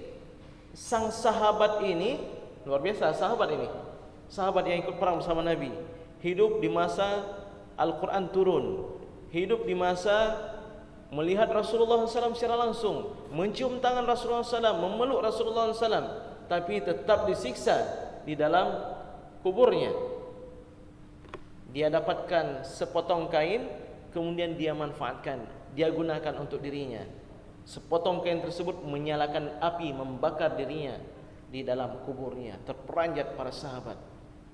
sang sahabat ini luar biasa, sahabat yang ikut perang bersama Nabi, hidup di masa Al-Quran turun, hidup di masa melihat Rasulullah SAW secara langsung, mencium tangan Rasulullah SAW, memeluk Rasulullah SAW, tapi tetap disiksa di dalam kuburnya. Dia dapatkan sepotong kain, kemudian dia manfaatkan, dia gunakan untuk dirinya. Sepotong kain tersebut menyalakan api, membakar dirinya di dalam kuburnya. Terperanjat para sahabat.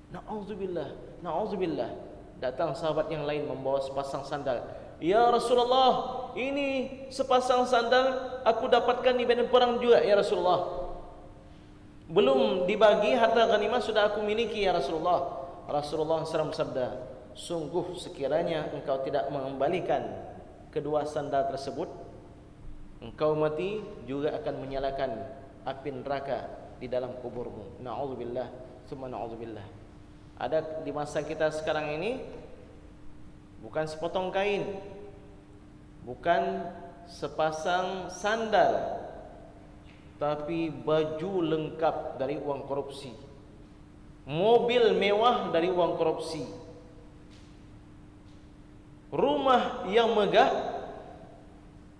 Na'udzubillah, na'udzubillah. Datang sahabat yang lain membawa sepasang sandal. Ya Rasulullah, ini sepasang sandal aku dapatkan di medan perang juga ya Rasulullah. Belum dibagi harta ghanimah sudah aku miliki ya Rasulullah. Rasulullah SAW bersabda, sungguh sekiranya engkau tidak mengembalikan kedua sandal tersebut, engkau mati juga akan menyalakan api neraka di dalam kuburmu. Na'udzubillah, summa na'udzubillah. Ada di masa kita sekarang ini bukan sepotong kain, bukan sepasang sandal, tapi baju lengkap dari uang korupsi, mobil mewah dari uang korupsi. rumah yang megah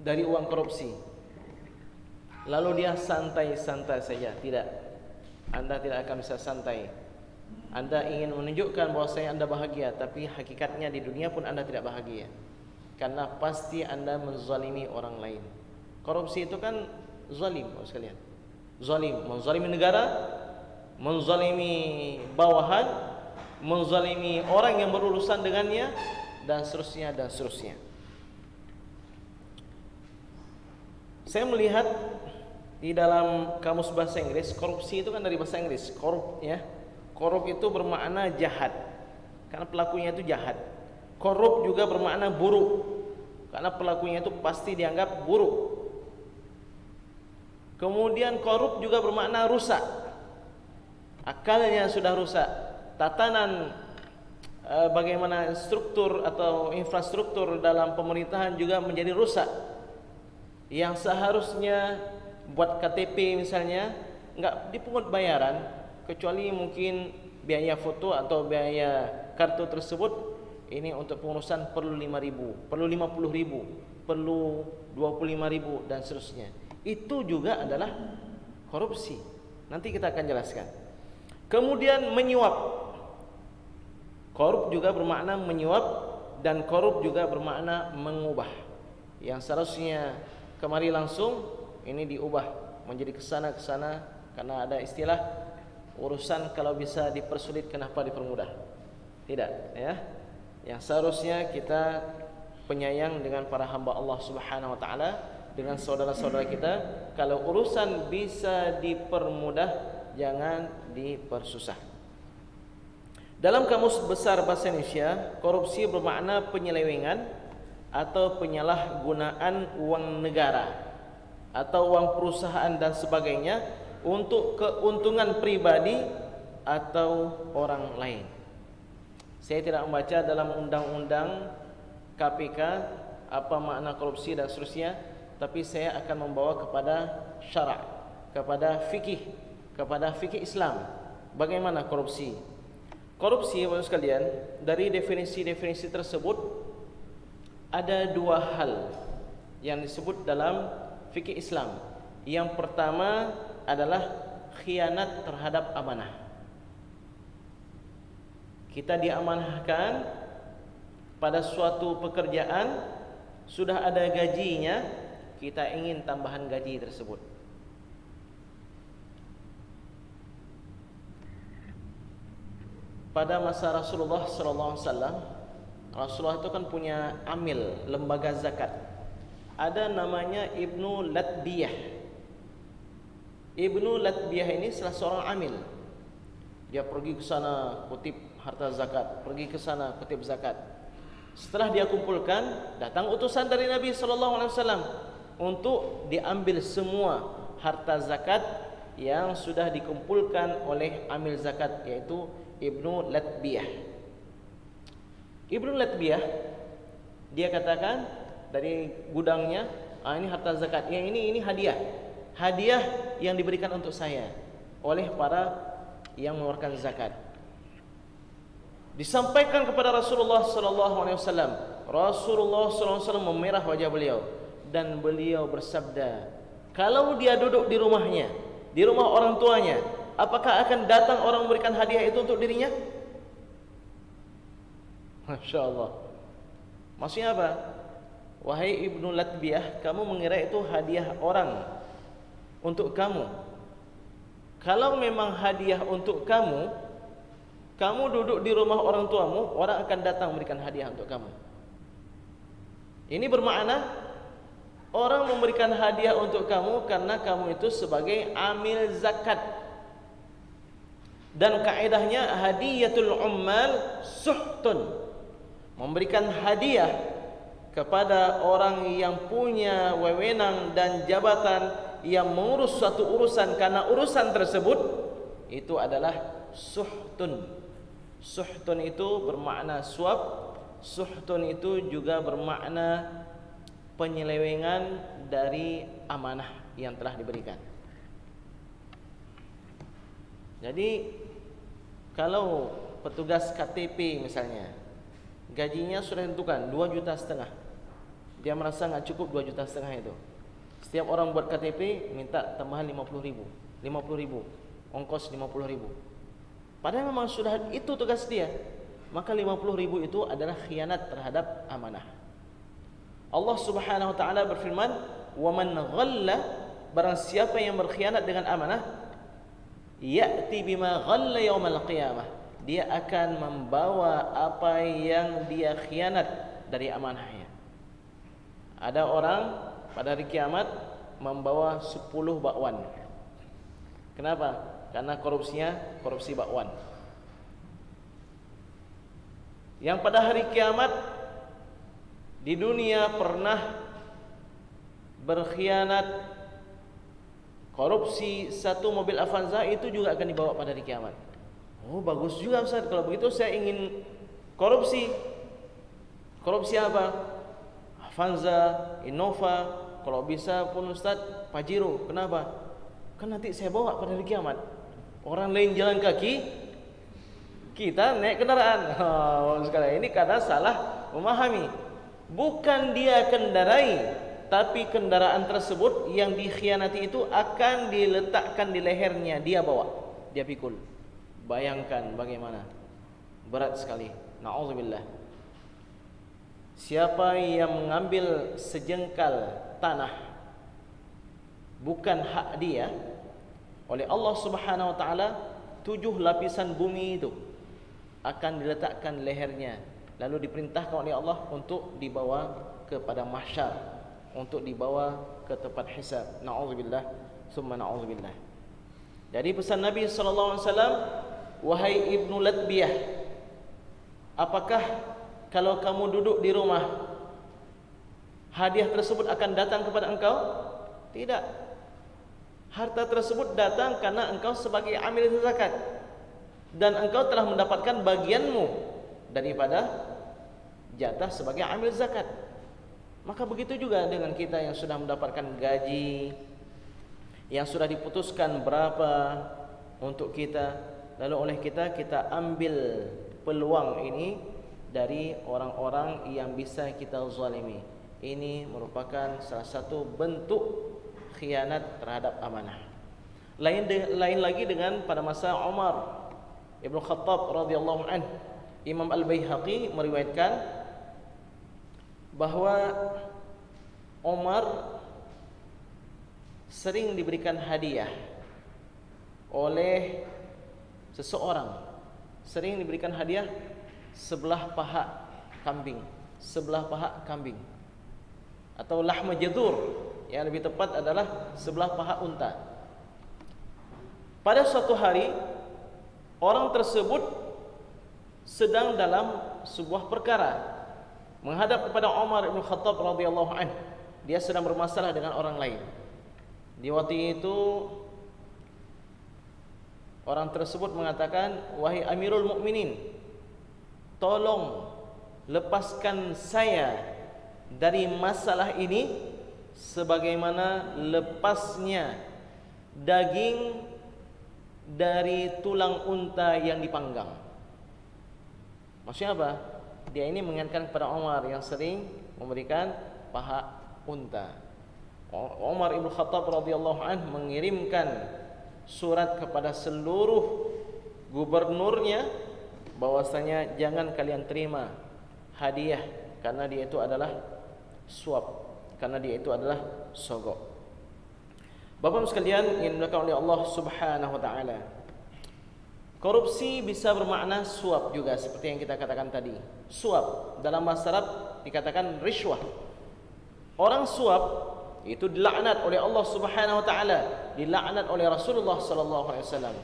dari uang korupsi. Lalu dia santai-santai saja. Tidak, Anda tidak akan bisa santai. Anda ingin menunjukkan bahwa Anda bahagia, tapi hakikatnya di dunia pun Anda tidak bahagia, karena pasti Anda menzalimi orang lain. Korupsi itu kan zalim, sekalian. Zalim, menzalimi negara, menzalimi bawahan, menzalimi orang yang berurusan dengannya, dan seterusnya dan seterusnya. Saya melihat di dalam kamus bahasa Inggris, korupsi itu kan dari bahasa Inggris, korup ya. Korup itu bermakna jahat, karena pelakunya itu jahat. Korup juga bermakna buruk, karena pelakunya itu pasti dianggap buruk. Kemudian korup juga bermakna rusak, akalnya sudah rusak. Tatanan bagaimana struktur atau infrastruktur dalam pemerintahan juga menjadi rusak. Yang seharusnya buat KTP misalnya nggak dipungut bayaran, kecuali mungkin biaya foto atau biaya kartu tersebut. Ini untuk pengurusan perlu 5.000, perlu 50.000, perlu 25.000 dan seterusnya. Itu juga adalah korupsi. Nanti kita akan jelaskan. Kemudian menyuap. Korup juga bermakna menyuap, dan korup juga bermakna mengubah. Yang seharusnya kemari langsung, ini diubah menjadi kesana karena ada istilah urusan kalau bisa dipersulit kenapa dipermudah. Tidak, ya. Yang seharusnya kita penyayang dengan para hamba Allah Subhanahu wa taala, dengan saudara-saudara kita. Kalau urusan bisa dipermudah, jangan dipersusah. Dalam kamus besar bahasa Indonesia, korupsi bermakna penyelewengan atau penyalahgunaan uang negara atau uang perusahaan dan sebagainya untuk keuntungan pribadi atau orang lain. Saya tidak membaca dalam undang-undang KPK apa makna korupsi dan seterusnya, tapi saya akan membawa kepada syarak, kepada fikih Islam. Bagaimana korupsi? Korupsi, Bapak sekalian, dari definisi-definisi tersebut ada dua hal yang disebut dalam fikih Islam. Yang pertama adalah khianat terhadap amanah. Kita diamanahkan pada suatu pekerjaan, sudah ada gajinya, kita ingin tambahan gaji tersebut. Pada masa Rasulullah SAW, Rasulullah itu kan punya amil, lembaga zakat. Ada namanya Ibnu Latbiyah. Ibnu Latbiyah ini salah seorang amil. Dia pergi ke sana kutip harta zakat, pergi ke sana kutip zakat. Setelah dia kumpulkan, datang utusan dari Nabi SAW untuk diambil semua harta zakat yang sudah dikumpulkan oleh amil zakat, yaitu Ibnu Latbiyah. Ibnu Latbiyah, dia katakan dari gudangnya, ini harta zakat, yang ini hadiah yang diberikan untuk saya oleh para yang mengeluarkan zakat. Disampaikan kepada Rasulullah SAW. Rasulullah SAW memerah wajah beliau dan beliau bersabda, kalau dia duduk di rumahnya, di rumah orang tuanya, apakah akan datang orang memberikan hadiah itu untuk dirinya? Masya Allah. Maksudnya apa? Wahai Ibnu Latbiyah, kamu mengira itu hadiah orang untuk kamu. Kalau memang hadiah untuk kamu, kamu duduk di rumah orang tuamu, orang akan datang memberikan hadiah untuk kamu. Ini bermakna orang memberikan hadiah untuk kamu karena kamu itu sebagai amil zakat. Dan kaedahnya hadiyatul ummal suhtun. Memberikan hadiah kepada orang yang punya wewenang dan jabatan yang mengurus suatu urusan, karena urusan tersebut itu adalah suhtun. Suhtun itu bermakna suap. Suhtun itu juga bermakna penyelewengan dari amanah yang telah diberikan. Jadi kalau petugas KTP misalnya, gajinya sudah ditentukan 2,5 juta. Dia merasa nggak cukup 2,5 juta itu. Setiap orang buat KTP minta tambahan 50.000, ongkos 50.000. Padahal memang sudah itu tugas dia. Maka 50.000 itu adalah khianat terhadap amanah. Allah Subhanahu wa taala berfirman, "Wa man ghalla", barang siapa yang berkhianat dengan amanah, ya'ti bima ghalla yaumal qiyamah, dia akan membawa apa yang dia khianat dari amanahnya. Ada orang pada hari kiamat membawa 10 bakwan. Kenapa? Karena korupsinya korupsi bakwan. Yang pada hari kiamat di dunia pernah berkhianat, korupsi 1 mobil Avanza, itu juga akan dibawa pada hari kiamat. Oh, bagus juga Ustaz, kalau begitu saya ingin korupsi. Korupsi apa? Avanza, Innova, kalau bisa pun Ustaz Pajero. Kenapa? Kan nanti saya bawa pada hari kiamat. Orang lain jalan kaki, kita naik kendaraan. Sekarang ini karena salah memahami. Bukan dia kendarai, tapi kendaraan tersebut yang dikhianati itu akan diletakkan di lehernya, dia bawa, dia pikul. Bayangkan bagaimana berat sekali. Na'udzubillah. Siapa yang mengambil sejengkal tanah bukan hak dia, oleh Allah Subhanahu wa taala 7 lapisan bumi itu akan diletakkan lehernya, lalu diperintahkan oleh Allah untuk dibawa kepada mahsyar, untuk dibawa ke tempat hisab. Na'udzubillah, summa na'udzubillah. Jadi pesan Nabi sallallahu alaihi wasallam, wahai Ibnu Latbiyah, apakah kalau kamu duduk di rumah hadiah tersebut akan datang kepada engkau? Tidak. Harta tersebut datang karena engkau sebagai amil zakat, dan engkau telah mendapatkan bagianmu daripada jatah sebagai amil zakat. Maka begitu juga dengan kita yang sudah mendapatkan gaji, yang sudah diputuskan berapa untuk kita, lalu oleh kita ambil peluang ini dari orang-orang yang bisa kita zalimi. Ini merupakan salah satu bentuk khianat terhadap amanah. Lain lagi dengan pada masa Umar Ibn Khattab radhiyallahu anhu. Imam Al-Baihaqi meriwayatkan bahwa Umar sering diberikan hadiah oleh seseorang, sering diberikan hadiah sebelah paha kambing, atau lahma jadur, yang lebih tepat adalah sebelah paha unta. Pada suatu hari, orang tersebut sedang dalam sebuah perkara, menghadap kepada Umar Ibn Khattab radhiyallahu anhu. Dia sedang bermasalah dengan orang lain. Di waktu itu orang tersebut mengatakan, wahai Amirul Mukminin, tolong lepaskan saya dari masalah ini sebagaimana lepasnya daging dari tulang unta yang dipanggang. Maksudnya apa? Dia ini mengingatkan kepada Umar yang sering memberikan paha unta. Umar Ibn Khattab radhiyallahu anhu mengirimkan surat kepada seluruh gubernurnya bahwasanya jangan kalian terima hadiah, karena dia itu adalah suap, karena dia itu adalah sogok. Bapak-Ibu sekalian yang dimuliakan oleh Allah Subhanahu wa taala, korupsi bisa bermakna suap juga, seperti yang kita katakan tadi. Suap dalam bahasa Arab dikatakan rishwah. Orang suap itu dilaknat oleh Allah Subhanahu wa taala, dilaknat oleh Rasulullah sallallahu alaihi wasallam.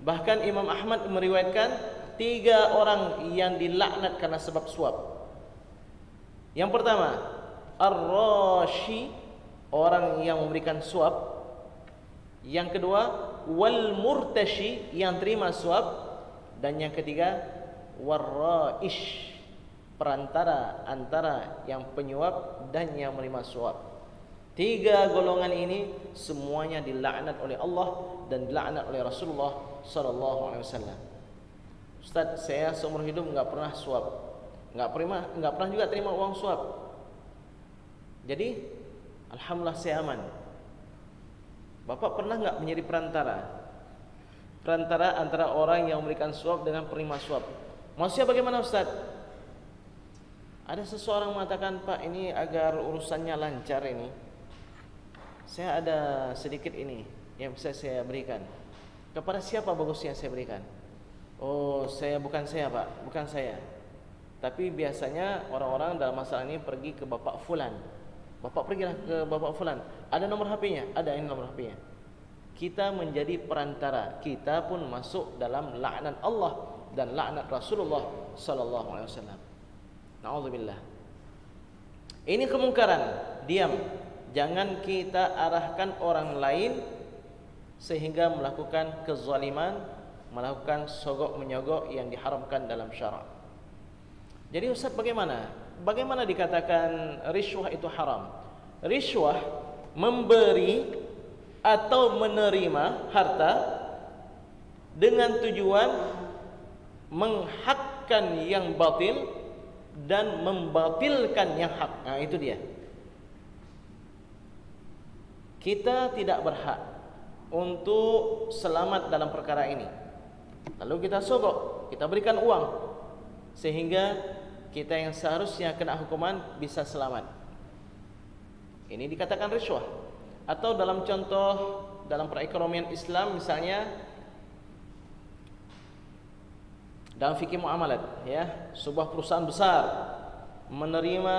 Bahkan Imam Ahmad meriwayatkan 3 orang yang dilaknat karena sebab suap. Yang pertama, ar-rashi, orang yang memberikan suap. Yang kedua, wal murtashi, yang terima suap. Dan yang ketiga, warraish, perantara antara yang penyuap dan yang menerima suap. 3 golongan ini semuanya dilaknat oleh Allah dan dilaknat oleh Rasulullah sallallahu alaihi wasallam. Ustaz, saya seumur hidup enggak pernah suap. nggak pernah juga terima uang suap. Jadi alhamdulillah saya aman. Bapak pernah nggak menjadi perantara antara orang yang memberikan suap dengan penerima suap? Maksudnya bagaimana Ustaz? Ada seseorang mengatakan, Pak, ini agar urusannya lancar ini, saya ada sedikit ini yang bisa saya berikan. Kepada siapa bagusnya saya berikan? Oh, bukan saya Pak, bukan saya. Tapi biasanya orang-orang dalam masalah ini pergi ke Bapak Fulan. Bapak pergilah ke Bapak Fulan. Ada nomor HP-nya? Ada, ini nomor HP-nya. Kita menjadi perantara. Kita pun masuk dalam laknat Allah dan laknat Rasulullah sallallahu alaihi wasallam. Na'udzubillah. Ini kemungkaran. Diam. Jangan kita arahkan orang lain sehingga melakukan kezaliman, melakukan sogok menyogok yang diharamkan dalam syarak. Jadi Ustaz, bagaimana dikatakan riswah itu haram? Riswah memberi atau menerima harta dengan tujuan menghakkan yang batil dan membatilkan yang hak. Nah, itu dia. Kita tidak berhak untuk selamat dalam perkara ini. Lalu kita sogok, kita berikan uang sehingga kita yang seharusnya kena hukuman bisa selamat. Ini dikatakan riswah. Atau dalam contoh dalam perekonomian Islam, misalnya dalam fikih muamalat, ya, sebuah perusahaan besar menerima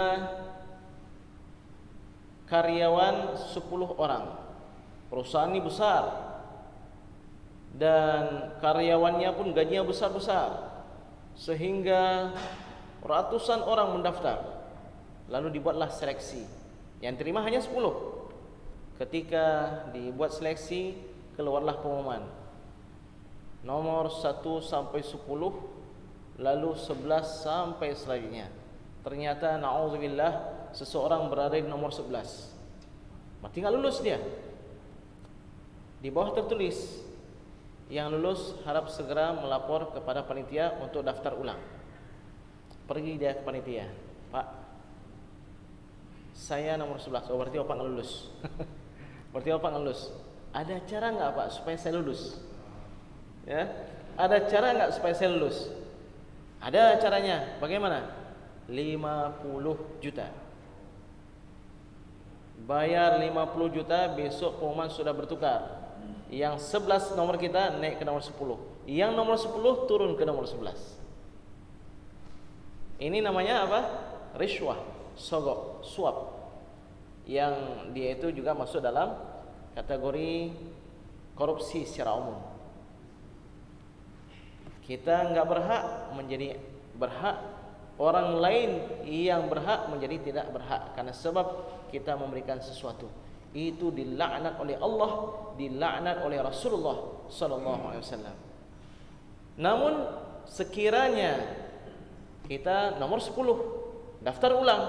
karyawan 10 orang. Perusahaan ini besar dan karyawannya pun gajinya besar-besar, sehingga ratusan orang mendaftar. Lalu dibuatlah seleksi. Yang terima hanya 10. Ketika dibuat seleksi, keluarlah pengumuman nomor 1 sampai 10, lalu 11 sampai selanjutnya. Ternyata na'udzubillah seseorang berada di nomor 11. Berarti nggak lulus dia. Di bawah tertulis, yang lulus harap segera melapor kepada panitia untuk daftar ulang. Pergi dia ke panitia, Pak, saya nomor 11. Oh, berarti Bapak nggak lulus. Berarti Bapak nggak lulus. Ada cara nggak Pak supaya saya lulus? Ya, ada cara nggak supaya saya lulus? Ada caranya. Bagaimana? 50 juta. Bayar 50 juta, besok pengumuman sudah bertukar. Yang 11 nomor kita naik ke nomor 10. Yang nomor 10 turun ke nomor 11. Ini namanya apa? Riswah, sogok, suap. Yang dia itu juga masuk dalam kategori korupsi secara umum. Kita enggak berhak menjadi berhak, orang lain yang berhak menjadi tidak berhak karena sebab kita memberikan sesuatu. Itu dilaknat oleh Allah, dilaknat oleh Rasulullah sallallahu alaihi wasallam. Namun sekiranya kita nomor 10 daftar ulang,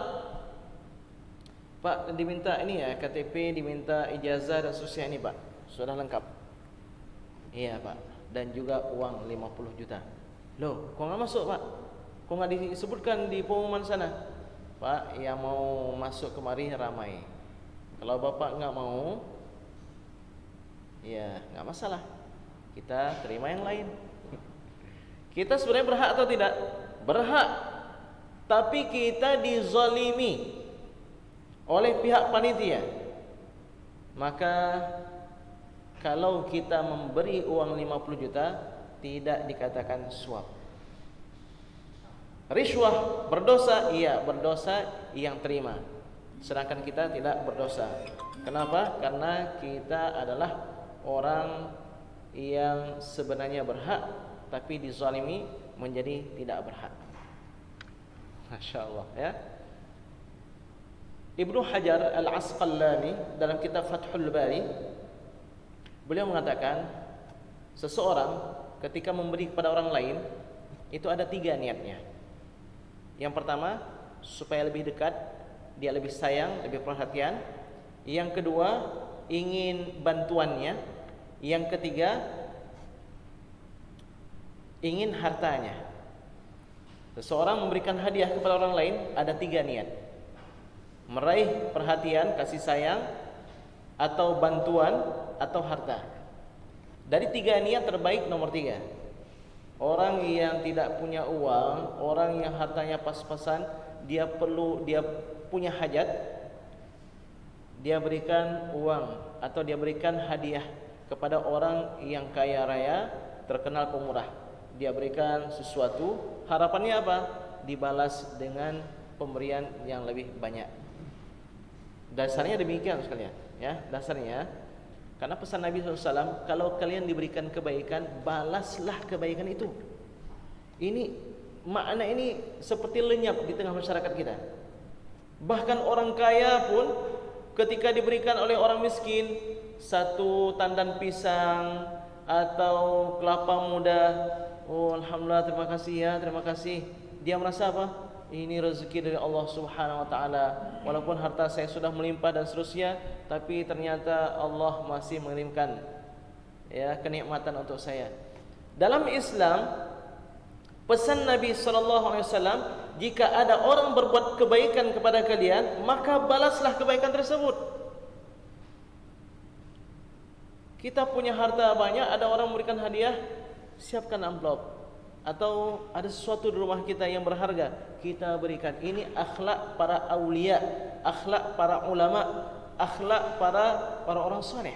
Pak, diminta ini ya, KTP, diminta ijazah dan seterusnya ini Pak, sudah lengkap. Iya Pak, dan juga uang 50 juta. Loh, kok nggak masuk Pak? Kok nggak disebutkan di pengumuman sana? Pak, yang mau masuk kemari ramai. Kalau Bapak nggak mau, ya nggak masalah, kita terima yang lain. Kita sebenarnya berhak atau tidak? Berhak, tapi kita dizalimi oleh pihak panitia. Maka kalau kita memberi uang 50 juta tidak dikatakan suap. Riswah berdosa, iya berdosa yang terima. Sedangkan kita tidak berdosa. Kenapa? Karena kita adalah orang yang sebenarnya berhak tapi dizalimi menjadi tidak berhak. Masya Allah ya. Ibnu Hajar Al-Asqalani dalam kitab Fathul Bari, beliau mengatakan seseorang ketika memberi kepada orang lain itu ada 3 niatnya. Yang pertama, supaya lebih dekat, dia lebih sayang, lebih perhatian. Yang kedua, ingin bantuannya. Yang ketiga, ingin hartanya. Seseorang memberikan hadiah kepada orang lain ada 3 niat. Meraih perhatian, kasih sayang, atau bantuan, atau harta. Dari 3 niat terbaik nomor 3. Orang yang tidak punya uang, orang yang hartanya pas-pasan, dia punya hajat, dia berikan uang atau dia berikan hadiah kepada orang yang kaya raya, terkenal pemurah. Dia berikan sesuatu, harapannya apa? Dibalas dengan pemberian yang lebih banyak. Dasarnya demikian sekalian, ya, dasarnya. Karena pesan Nabi SAW, kalau kalian diberikan kebaikan, balaslah kebaikan itu. Ini makna ini seperti lenyap di tengah masyarakat kita. Bahkan orang kaya pun ketika diberikan oleh orang miskin satu tandan pisang atau kelapa muda, oh alhamdulillah, terima kasih ya, terima kasih. Dia merasa apa? Ini rezeki dari Allah Subhanahu wa taala. Walaupun harta saya sudah melimpah dan seterusnya, tapi ternyata Allah masih mengirimkan ya kenikmatan untuk saya. Dalam Islam, pesan Nabi sallallahu alaihi wasallam, jika ada orang berbuat kebaikan kepada kalian, maka balaslah kebaikan tersebut. Kita punya harta banyak, ada orang memberikan hadiah, siapkan amplop. Atau ada sesuatu di rumah kita yang berharga, kita berikan. Ini akhlak para aulia, akhlak para ulama, akhlak para orang saleh.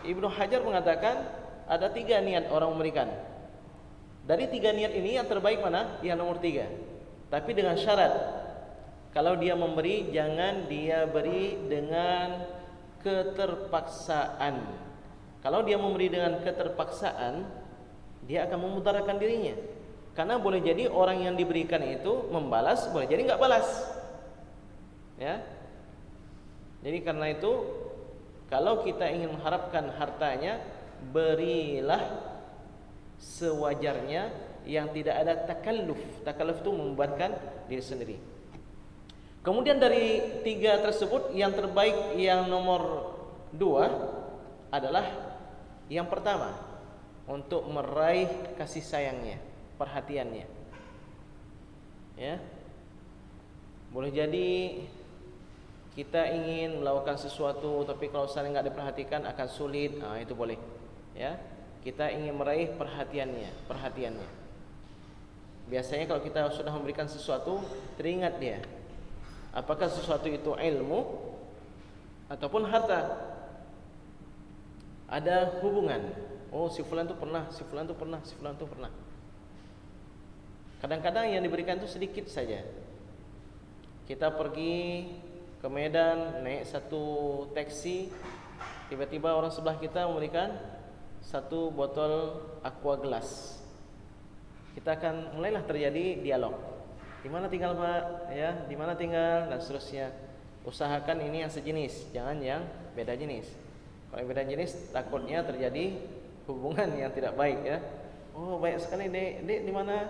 Ibnu Hajar mengatakan ada 3 niat orang memberikan. Dari 3 niat ini yang terbaik mana? Yang nomor 3. Tapi dengan syarat, kalau dia memberi, jangan dia beri dengan keterpaksaan. Kalau dia memberi dengan keterpaksaan, dia akan memutarakan dirinya. Karena boleh jadi orang yang diberikan itu membalas, boleh jadi nggak balas. Ya. Jadi karena itu, kalau kita ingin mengharapkan hartanya, berilah sewajarnya yang tidak ada takalluf. Takalluf itu membebankan diri sendiri. Kemudian dari 3 tersebut, yang terbaik yang nomor 2 adalah yang pertama, untuk meraih kasih sayangnya, perhatiannya. Ya. Boleh jadi kita ingin melakukan sesuatu, tapi kalau misalnya nggak diperhatikan akan sulit. Itu boleh. Ya. Kita ingin meraih perhatiannya. Biasanya kalau kita sudah memberikan sesuatu, teringat dia. Apakah sesuatu itu ilmu ataupun harta? Ada hubungan. Oh, si fulan itu pernah, si fulan itu pernah, si fulan itu pernah. Kadang-kadang yang diberikan itu sedikit saja. Kita pergi ke Medan, naik satu taksi, tiba-tiba orang sebelah kita memberikan 1 botol aqua gelas. Kita akan mulailah terjadi dialog. Di mana tinggal Pak? Ya, di mana tinggal dan seterusnya. Usahakan ini yang sejenis, jangan yang beda jenis. Kalau beda jenis takutnya terjadi hubungan yang tidak baik ya. Oh baik sekali dek, di mana?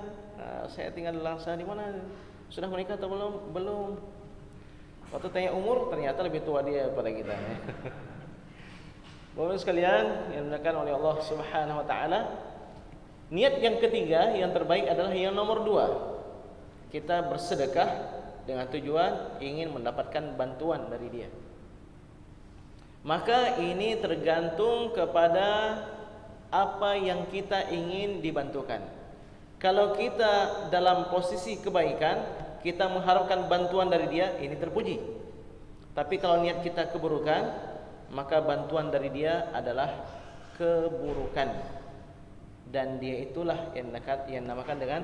Saya tinggal di Langsa. Di mana? Sudah menikah atau belum? Belum. Waktu tanya umur ternyata lebih tua dia pada kita. Ya. Bapak sekalian yang dimuliakan oleh Allah Subhanahu wa taala, niat yang ketiga yang terbaik adalah yang nomor 2. Kita bersedekah dengan tujuan ingin mendapatkan bantuan dari dia. Maka ini tergantung kepada apa yang kita ingin dibantukan. Kalau kita dalam posisi kebaikan, kita mengharapkan bantuan dari dia, ini terpuji. Tapi kalau niat kita keburukan, maka bantuan dari dia adalah keburukan. Dan dia itulah yang dinamakan dengan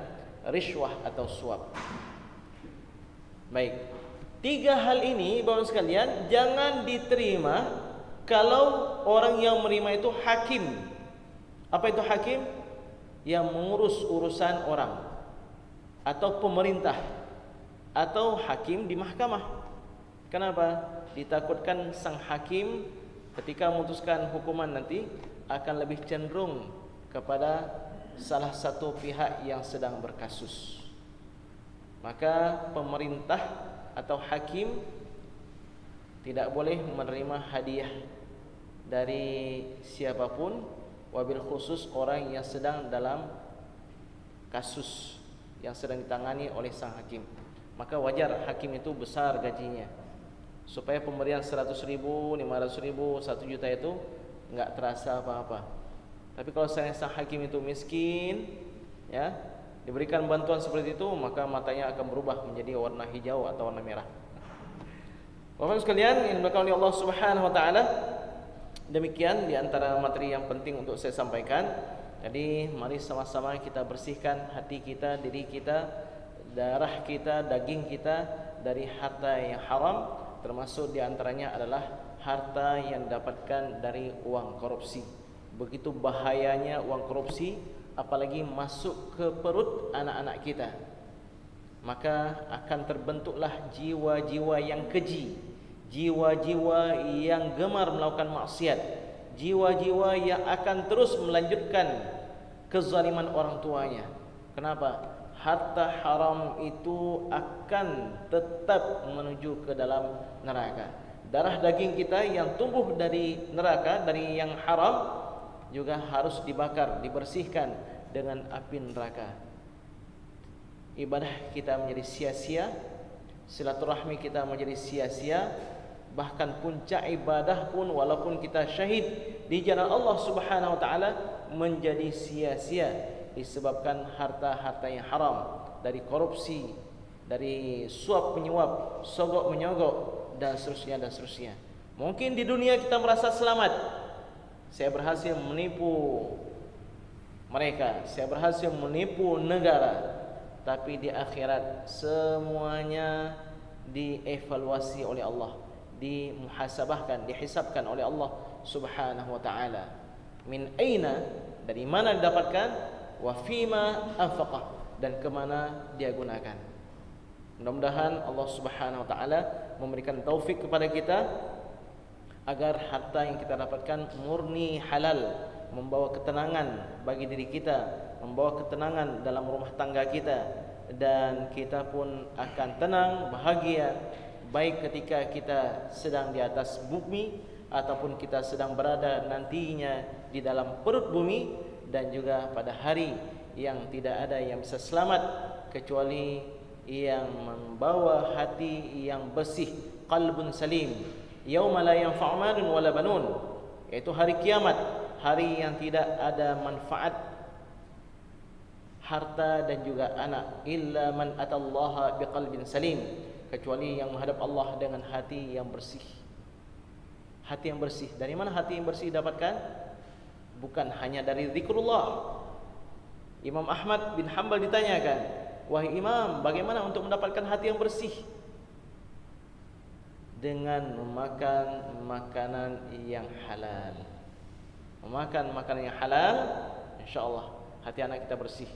rishwah atau suap. Baik. 3 hal ini Bapak sekalian jangan diterima kalau orang yang menerima itu hakim. Apa itu hakim? Yang mengurus urusan orang, atau pemerintah, atau hakim di mahkamah. Kenapa? Ditakutkan sang hakim ketika memutuskan hukuman nanti akan lebih cenderung kepada salah satu pihak yang sedang berkasus. Maka pemerintah atau hakim tidak boleh menerima hadiah dari siapapun, wabil khusus orang yang sedang dalam kasus yang sedang ditangani oleh sang hakim. Maka wajar hakim itu besar gajinya, supaya pemberian 100 ribu, 500 ribu, 1 juta itu enggak terasa apa-apa. Tapi kalau sang hakim itu miskin, ya, diberikan bantuan seperti itu, maka matanya akan berubah menjadi warna hijau atau warna merah. Bapak sekalian yang dimuliakan oleh Allah Subhanahu wa taala, demikian di antara materi yang penting untuk saya sampaikan. Jadi mari sama-sama kita bersihkan hati kita, diri kita, darah kita, daging kita dari harta yang haram, termasuk di antaranya adalah harta yang didapatkan dari uang korupsi. Begitu bahayanya uang korupsi, apalagi masuk ke perut anak-anak kita. Maka akan terbentuklah jiwa-jiwa yang keji, jiwa-jiwa yang gemar melakukan maksiat, jiwa-jiwa yang akan terus melanjutkan kezaliman orang tuanya. Kenapa? Harta haram itu akan tetap menuju ke dalam neraka. Darah daging kita yang tumbuh dari neraka, dari yang haram, juga harus dibakar, dibersihkan dengan api neraka. Ibadah kita menjadi sia-sia, silaturahmi kita menjadi sia-sia, bahkan puncak ibadah pun walaupun kita syahid di jalan Allah Subhanahu wa taala menjadi sia-sia disebabkan harta-harta yang haram, dari korupsi, dari suap menyuap, sogok menyogok, dan seterusnya dan seterusnya. Mungkin di dunia kita merasa selamat, saya berhasil menipu mereka, saya berhasil menipu negara, tapi di akhirat semuanya dievaluasi oleh Allah, dimuhasabahkan, dihisabkan oleh Allah Subhanahu wa taala. Min aina, dari mana didapatkan, wa fima anfaqah, dan kemana dia gunakan. Mudah-mudahan Allah Subhanahu wa taala memberikan taufik kepada kita agar harta yang kita dapatkan murni halal, membawa ketenangan bagi diri kita, membawa ketenangan dalam rumah tangga kita, dan kita pun akan tenang, bahagia, baik ketika kita sedang di atas bumi ataupun kita sedang berada nantinya di dalam perut bumi, dan juga pada hari yang tidak ada yang bisa selamat kecuali yang membawa hati yang bersih, qalbun salim, yauma la yanfa'u malun wala banun, yaitu hari kiamat, hari yang tidak ada manfaat harta dan juga anak, illa man atallaha biqalbin salim, kecuali yang menghadap Allah dengan hati yang bersih. Hati yang bersih. Dari mana hati yang bersih dapatkan? Bukan hanya dari zikrullah. Imam Ahmad bin Hanbal ditanyakan, wahai Imam, bagaimana untuk mendapatkan hati yang bersih? Dengan memakan makanan yang halal. Memakan makanan yang halal, insyaAllah hati anak kita bersih.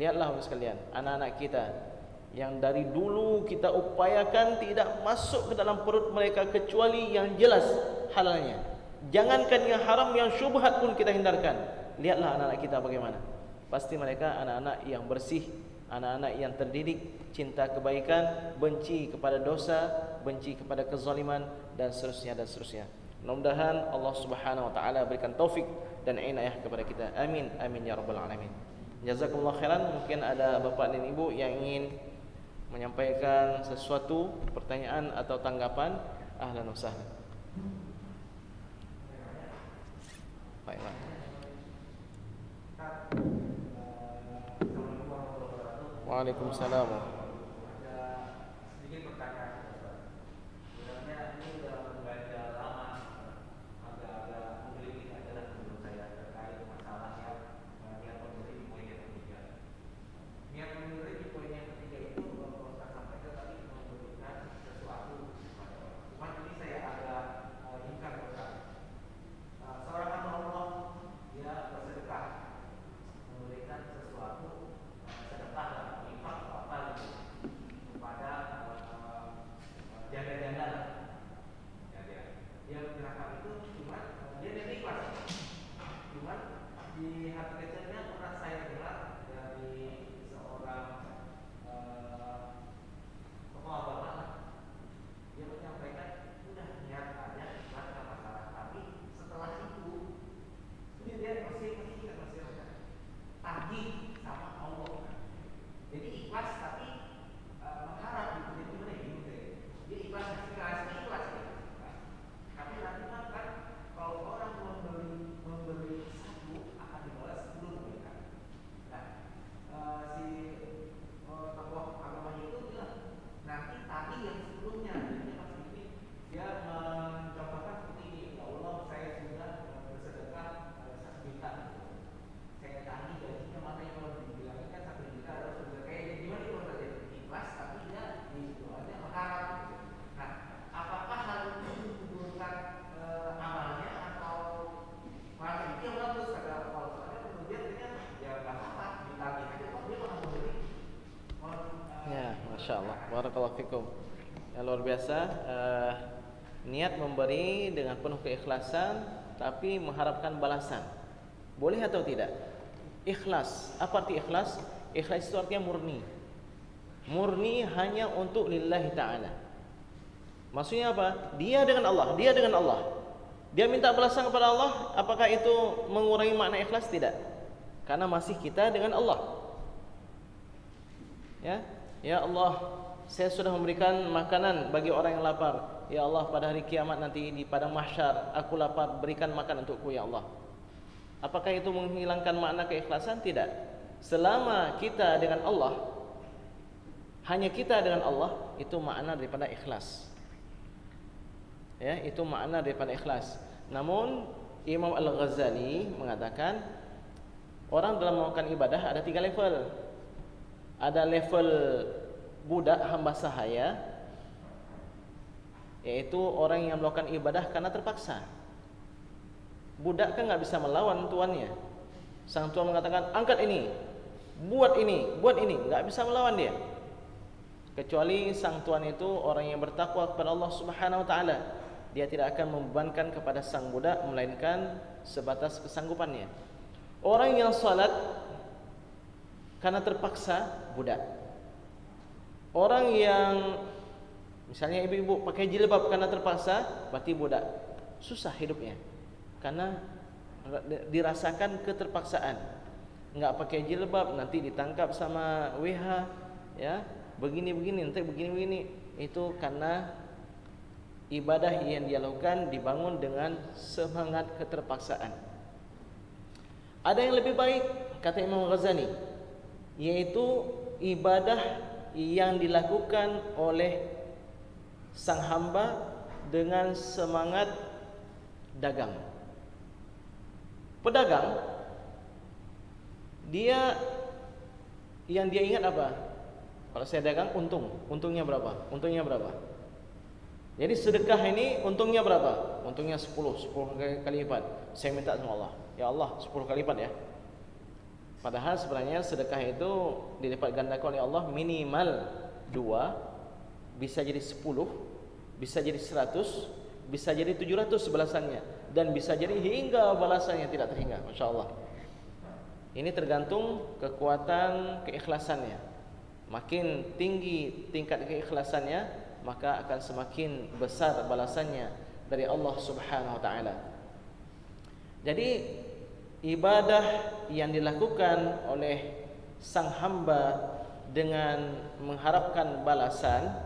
Lihatlah Bapak sekalian, anak-anak kita yang dari dulu kita upayakan tidak masuk ke dalam perut mereka kecuali yang jelas halalnya. Jangankan yang haram, yang syubhat pun kita hindarkan. Lihatlah anak-anak kita bagaimana. Pasti mereka anak-anak yang bersih, anak-anak yang terdidik, cinta kebaikan, benci kepada dosa, benci kepada kezaliman, dan seterusnya dan seterusnya. Mudah-mudahan Allah Subhanahu wa taala berikan taufik dan inayah kepada kita. Amin amin ya rabbal alamin. Jazakumullah khairan. Mungkin ada bapak dan ibu yang ingin menyampaikan sesuatu, pertanyaan atau tanggapan. Ahlan wa sahlan. Baiklah. Waalaikumsalam. Sedikit pertanyaan, sebenarnya ini sudah membaca lama, agak-agak menggelitik adalah menurut saya terkait masalah yang niat pemberi di poin yang ketiga. Niat pemberi di poin yang ketiga itu kalau saya sampaikan tadi memberikan sesuatu kepada orang. Cuma ini saya agak ingkar besar. Seorang hamba Allah dia bersedekah, memberikan sesuatu sedekah dan infak apa gitu. Allah. Barakallahu fikum. Yang luar biasa, niat memberi dengan penuh keikhlasan tapi mengharapkan balasan. Boleh atau tidak? Ikhlas. Apa arti ikhlas? Ikhlas itu artinya murni. Murni hanya untuk lillahi ta'ala. Maksudnya apa? Dia dengan Allah. Dia minta balasan kepada Allah. Apakah itu mengurangi makna ikhlas? Tidak. Karena masih kita dengan Allah. Ya Allah, saya sudah memberikan makanan bagi orang yang lapar. Ya Allah, pada hari kiamat nanti di padang mahsyar aku lapar, berikan makan untukku ya Allah. Apakah itu menghilangkan makna keikhlasan? Tidak. Selama kita dengan Allah, hanya kita dengan Allah, itu makna daripada ikhlas. Ya, itu makna daripada ikhlas. Namun Imam Al-Ghazali mengatakan orang dalam melakukan ibadah ada 3 level. Ada level budak hamba sahaya, yaitu orang yang melakukan ibadah karena terpaksa. Budak kan nggak bisa melawan tuannya. Sang tuan mengatakan angkat ini, buat ini, nggak bisa melawan dia. Kecuali sang tuan itu orang yang bertakwa kepada Allah Subhanahu Wa Taala. Dia tidak akan membebankan kepada sang budak, melainkan sebatas kesanggupannya. Orang yang salat karena terpaksa, budak. Orang yang misalnya ibu-ibu pakai jilbab karena terpaksa, berarti budak. Susah hidupnya karena dirasakan keterpaksaan. Enggak pakai jilbab nanti ditangkap sama WH, ya. Begini-begini, nanti begini-begini. Itu karena ibadah yang dia lakukan dibangun dengan semangat keterpaksaan. Ada yang lebih baik, kata Imam Ghazali, yaitu ibadah yang dilakukan oleh sang hamba dengan semangat dagang. Pedagang, dia yang dia ingat apa? Kalau saya dagang untungnya berapa? Jadi sedekah ini untungnya berapa? Untungnya 10 kali lipat. Saya minta sama Allah, ya Allah 10 kali lipat ya. Padahal sebenarnya sedekah itu dilipat gandakan oleh Allah minimal 2, bisa jadi 10, bisa jadi 100, bisa jadi 700 balasannya, dan bisa jadi hingga balasannya tidak terhingga. Masya Allah. Ini tergantung kekuatan keikhlasannya. Makin tinggi tingkat keikhlasannya, maka akan semakin besar balasannya dari Allah Subhanahu Wa Taala. Jadi ibadah yang dilakukan oleh sang hamba dengan mengharapkan balasan,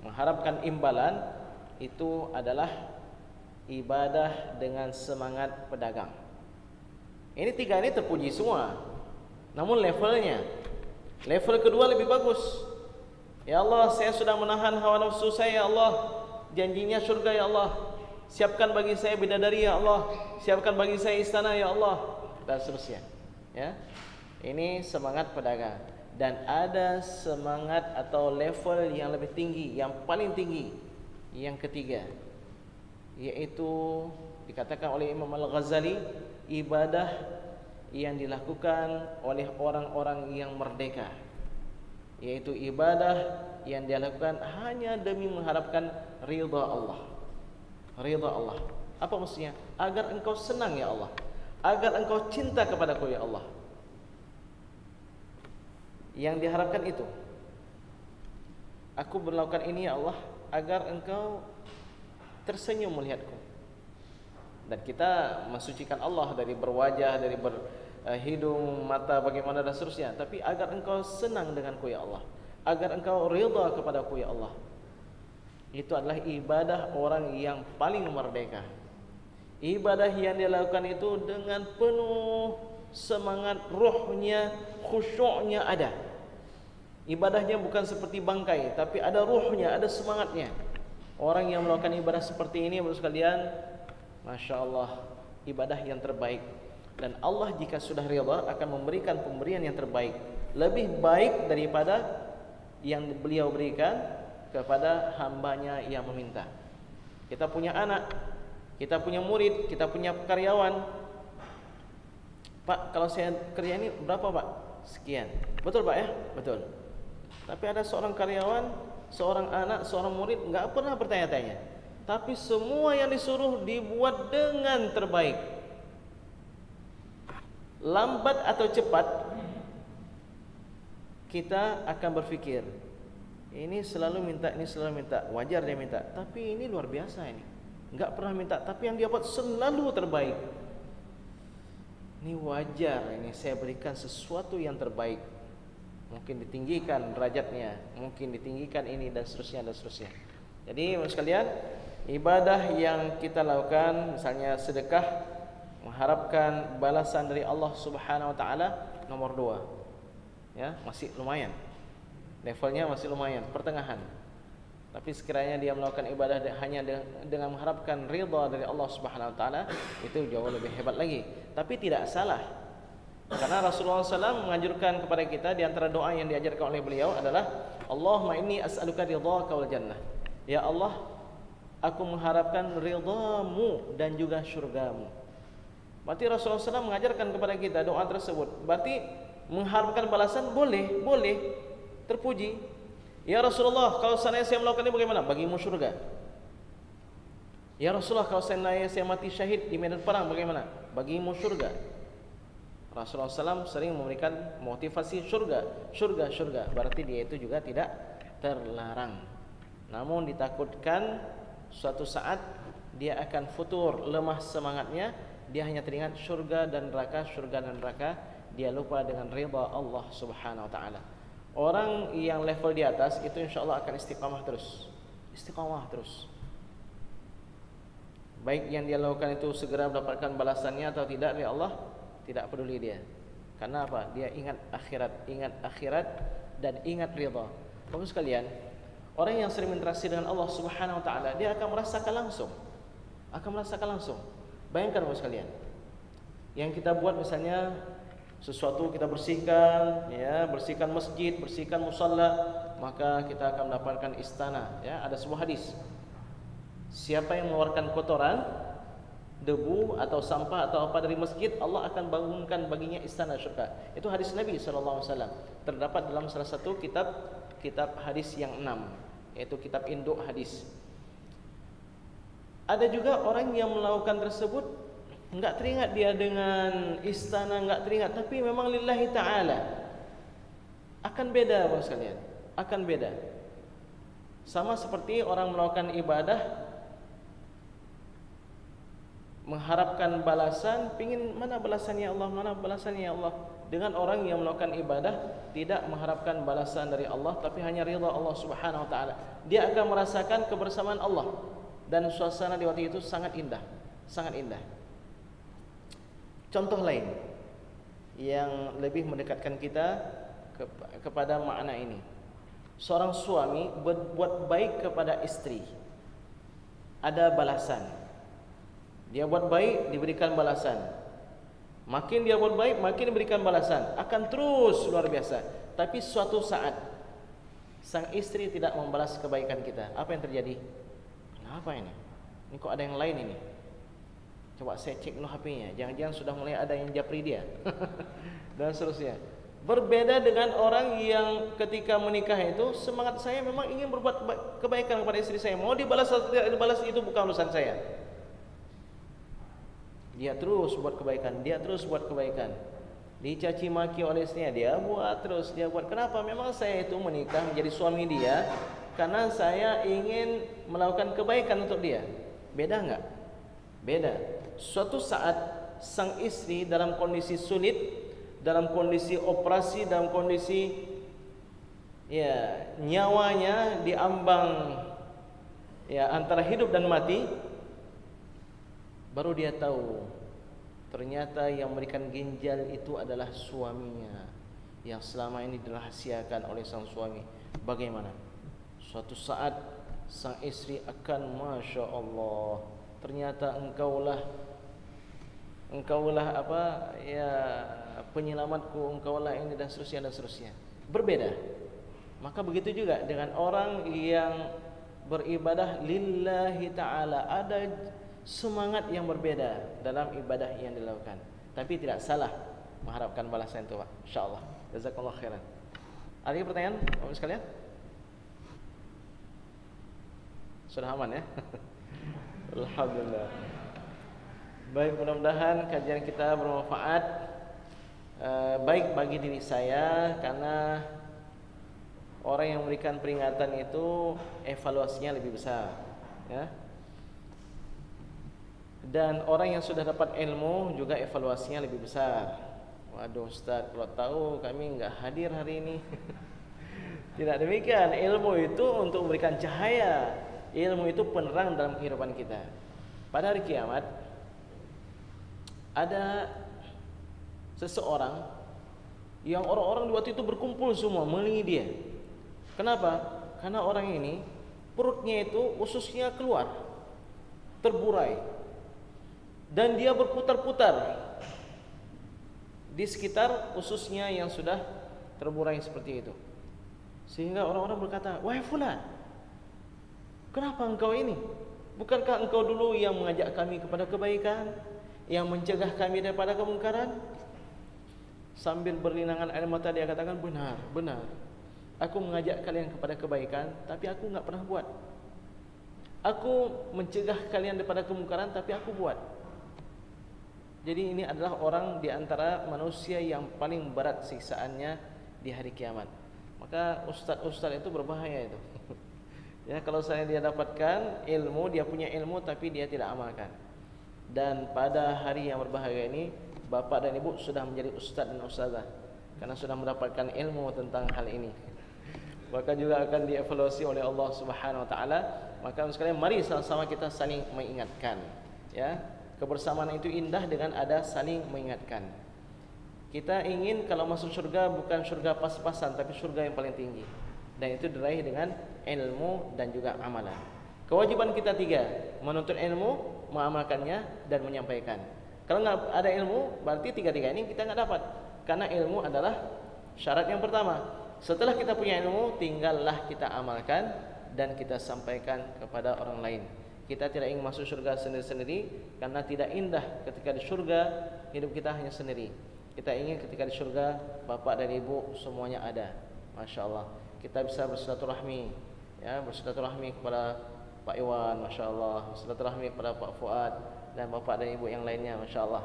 mengharapkan imbalan, itu adalah ibadah dengan semangat pedagang. Ini 3 ini terpuji semua. Namun level kedua lebih bagus. Ya Allah, saya sudah menahan hawa nafsu saya ya Allah. Janjinya surga ya Allah. Siapkan bagi saya bidadari ya Allah. Siapkan bagi saya istana ya Allah, dan seterusnya. Ya. Ini semangat pedagang. Dan ada semangat atau level yang lebih tinggi, yang paling tinggi, yang ketiga, yaitu dikatakan oleh Imam Al-Ghazali, ibadah yang dilakukan oleh orang-orang yang merdeka, yaitu ibadah yang dilakukan hanya demi mengharapkan ridha Allah. Ridha Allah. Apa maksudnya? Agar engkau senang ya Allah, agar engkau cinta kepadaku ya Allah. Yang diharapkan itu, aku melakukan ini ya Allah agar engkau tersenyum melihatku. Dan kita mensucikan Allah dari berwajah, dari berhidung, mata, bagaimana dan seterusnya. Tapi agar engkau senang denganku ya Allah, agar engkau ridha kepadaku ya Allah. Itu adalah ibadah orang yang paling merdeka. Ibadah yang dia lakukan itu dengan penuh semangat, ruhnya, khusyuknya ada. Ibadahnya bukan seperti bangkai, tapi ada ruhnya, ada semangatnya. Orang yang melakukan ibadah seperti ini, menurut sekalian, Masya Allah, ibadah yang terbaik. Dan Allah jika sudah ridha akan memberikan pemberian yang terbaik, lebih baik daripada yang beliau berikan kepada hambanya yang meminta. Kita punya anak, kita punya murid, kita punya karyawan. Pak, kalau saya kerja ini berapa Pak? Sekian. Betul Pak ya? Betul. Tapi ada seorang karyawan, seorang anak, seorang murid nggak pernah bertanya-tanya. Tapi semua yang disuruh dibuat dengan terbaik. Lambat atau cepat kita akan berpikir, ini selalu minta, ini selalu minta, wajar dia minta. Tapi ini luar biasa ini, nggak pernah minta, tapi yang dia buat selalu terbaik. Ini wajar, ini saya berikan sesuatu yang terbaik. Mungkin ditinggikan derajatnya, mungkin ditinggikan ini dan seterusnya dan seterusnya. Jadi sekalian, ibadah yang kita lakukan, misalnya sedekah, mengharapkan balasan dari Allah Subhanahu wa taala, nomor 2. Ya, masih lumayan. Levelnya masih lumayan, pertengahan. Tapi sekiranya dia melakukan ibadah hanya dengan mengharapkan ridha dari Allah Subhanahu wa taala, itu jauh lebih hebat lagi. Tapi tidak salah. Karena Rasulullah SAW menganjurkan kepada kita, di antara doa yang diajarkan oleh beliau adalah Allahumma inni as'aluka ridhaka wal jannah. Ya Allah, aku mengharapkan ridhamu dan juga syurgamu. Berarti Rasulullah SAW mengajarkan kepada kita doa tersebut. Berarti mengharapkan balasan boleh terpuji. Ya Rasulullah, kalau seandainya saya melakukan ini bagaimana? Bagimu syurga. Ya Rasulullah, kalau seandainya saya mati syahid di medan perang bagaimana? Bagimu syurga. Rasulullah SAW sering memberikan motivasi syurga. Berarti dia itu juga tidak terlarang. Namun ditakutkan suatu saat dia akan futur, lemah semangatnya. Dia hanya teringat syurga dan neraka, dia lupa dengan ridha Allah Subhanahu wa taala. Orang yang level di atas itu insyaallah akan istiqamah terus. Baik yang dia lakukan itu segera mendapatkan balasannya atau tidak dari Allah, tidak peduli dia. Karena apa? Dia ingat akhirat dan ingat ridha. Bapak sekalian, orang yang sering berinteraksi dengan Allah Subhanahu wa taala, dia akan merasakan langsung. Bayangkan Bapak sekalian, yang kita buat misalnya sesuatu kita bersihkan, ya, bersihkan masjid, bersihkan musalla, maka kita akan mendapatkan istana, ya. Ada sebuah hadis. Siapa yang mengeluarkan kotoran, debu atau sampah atau apa dari masjid, Allah akan bangunkan baginya istana syurga. Itu hadis Nabi sallallahu alaihi wasallam. Terdapat dalam salah satu kitab hadis yang 6, yaitu kitab induk hadis. Ada juga orang yang melakukan tersebut enggak teringat dia dengan istana, enggak teringat, tapi memang lillahi ta'ala. Akan beda Bapak sekalian, akan beda. Sama seperti orang melakukan ibadah mengharapkan balasan, pingin mana balasannya Allah, dengan orang yang melakukan ibadah tidak mengharapkan balasan dari Allah tapi hanya ridha Allah Subhanahu wa taala. Dia akan merasakan kebersamaan Allah dan suasana di waktu itu sangat indah. Contoh lain yang lebih mendekatkan kita kepada makna ini. Seorang suami berbuat baik kepada istri, ada balasan. Dia buat baik, diberikan balasan. Makin dia buat baik, makin diberikan balasan. Akan terus luar biasa. Tapi suatu saat sang istri tidak membalas kebaikan kita. Apa yang terjadi? Kenapa ini? Ini kok ada yang lain ini? Coba saya cek dulu HP-nya. Jangan-jangan sudah mulai ada yang japri dia. Dan seterusnya. Berbeda dengan orang yang ketika menikah itu, semangat saya memang ingin berbuat kebaikan kepada istri saya. Mau dibalas atau tidak dibalas itu bukan urusan saya. Dia terus buat kebaikan. Dicaci maki oleh istrinya, dia buat. Kenapa? Memang saya itu menikah menjadi suami dia karena saya ingin melakukan kebaikan untuk dia. Beda enggak? Beda. Suatu saat sang istri dalam kondisi sulit, dalam kondisi operasi, dalam kondisi nyawanya diambang antara hidup dan mati, baru dia tahu ternyata yang memberikan ginjal itu adalah suaminya yang selama ini dirahasiakan oleh sang suami. Bagaimana? Suatu saat sang istri akan, Masya Allah, ternyata engkaulah penyelamatku, engkaulah ini dan seterusnya. Berbeda. Maka begitu juga dengan orang yang beribadah lillahi ta'ala, ada semangat yang berbeda dalam ibadah yang dilakukan. Tapi tidak salah mengharapkan balasan itu, Pak. Insyaallah. Jazakallahu khairan. Ada lagi pertanyaan Bapak sekalian? Sudah aman ya? Alhamdulillah. Baik, mudah-mudahan kajian kita bermanfaat, baik bagi diri saya, karena orang yang memberikan peringatan itu evaluasinya lebih besar, ya. Dan orang yang sudah dapat ilmu juga evaluasinya lebih besar. Waduh Ustaz, kalau tahu kami enggak hadir hari ini. Tidak demikian. Ilmu itu untuk memberikan cahaya. Ilmu itu penerang dalam kehidupan kita. Pada hari kiamat ada seseorang yang orang-orang di waktu itu berkumpul semua melihat dia. Kenapa? Karena orang ini perutnya itu ususnya keluar, terburai, dan dia berputar-putar di sekitar ususnya yang sudah terburai seperti itu. Sehingga orang-orang berkata, "Wahai fulan, kenapa engkau ini? Bukankah engkau dulu yang mengajak kami kepada kebaikan, yang mencegah kami daripada kemungkaran?" Sambil berlinangan air mata dia katakan, "Benar, benar. Aku mengajak kalian kepada kebaikan, tapi aku enggak pernah buat. Aku mencegah kalian daripada kemungkaran, tapi aku buat." Jadi ini adalah orang di antara manusia yang paling berat siksaannya di hari kiamat. Maka ustaz-ustaz itu berbahaya itu. Ya, kalau saya dia dapatkan ilmu, dia punya ilmu tapi dia tidak amalkan. Dan pada hari yang berbahaya ini, bapak dan ibu sudah menjadi ustaz dan ustazah karena sudah mendapatkan ilmu tentang hal ini. Maka juga akan dievaluasi oleh Allah Subhanahu wa taala. Maka sekalian mari sama-sama kita saling mengingatkan, ya. Kebersamaan itu indah dengan ada saling mengingatkan. Kita ingin kalau masuk surga bukan surga pas-pasan, tapi surga yang paling tinggi. Dan itu diraih dengan ilmu dan juga amalan. Kewajiban kita 3, menuntut ilmu, mengamalkannya, dan menyampaikan. Kalau nggak ada ilmu, berarti 3 ini kita nggak dapat. Karena ilmu adalah syarat yang pertama. Setelah kita punya ilmu, tinggallah kita amalkan dan kita sampaikan kepada orang lain. Kita tidak ingin masuk surga sendiri-sendiri, karena tidak indah ketika di surga hidup kita hanya sendiri. Kita ingin ketika di surga bapak dan ibu semuanya ada. Masya Allah. Kita bisa bersilaturahmi, ya, bersilaturahmi kepada Pak Iwan, Masya Allah, bersilaturahmi kepada Pak Fuad dan bapak dan ibu yang lainnya, Masya Allah.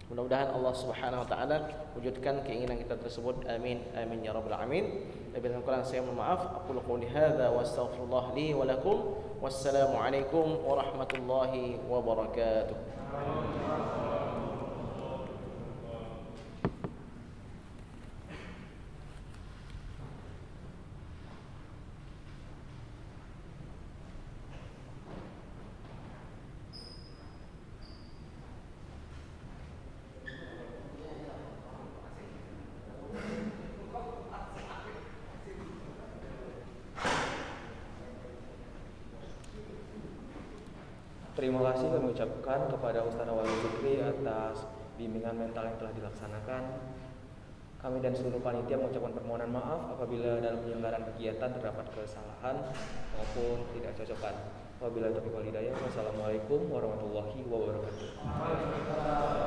Mudah-mudahan Allah Subhanahu wa taala wujudkan keinginan kita tersebut. Amin amin ya rabbal alamin. Bila kurang saya mohon maaf. Aqulu qouli hadza wa astaghfirullah li wa lakum. Wassalamu alaikum warahmatullahi wabarakatuh. Terima kasih kami ucapkan kepada Ustaz Awal Zikri atas bimbingan mental yang telah dilaksanakan. Kami dan seluruh panitia mengucapkan permohonan maaf apabila dalam penyelenggaraan kegiatan terdapat kesalahan maupun tidak cocokan. Wabillahi taufiq wal hidayah. Wassalamualaikum warahmatullahi wabarakatuh.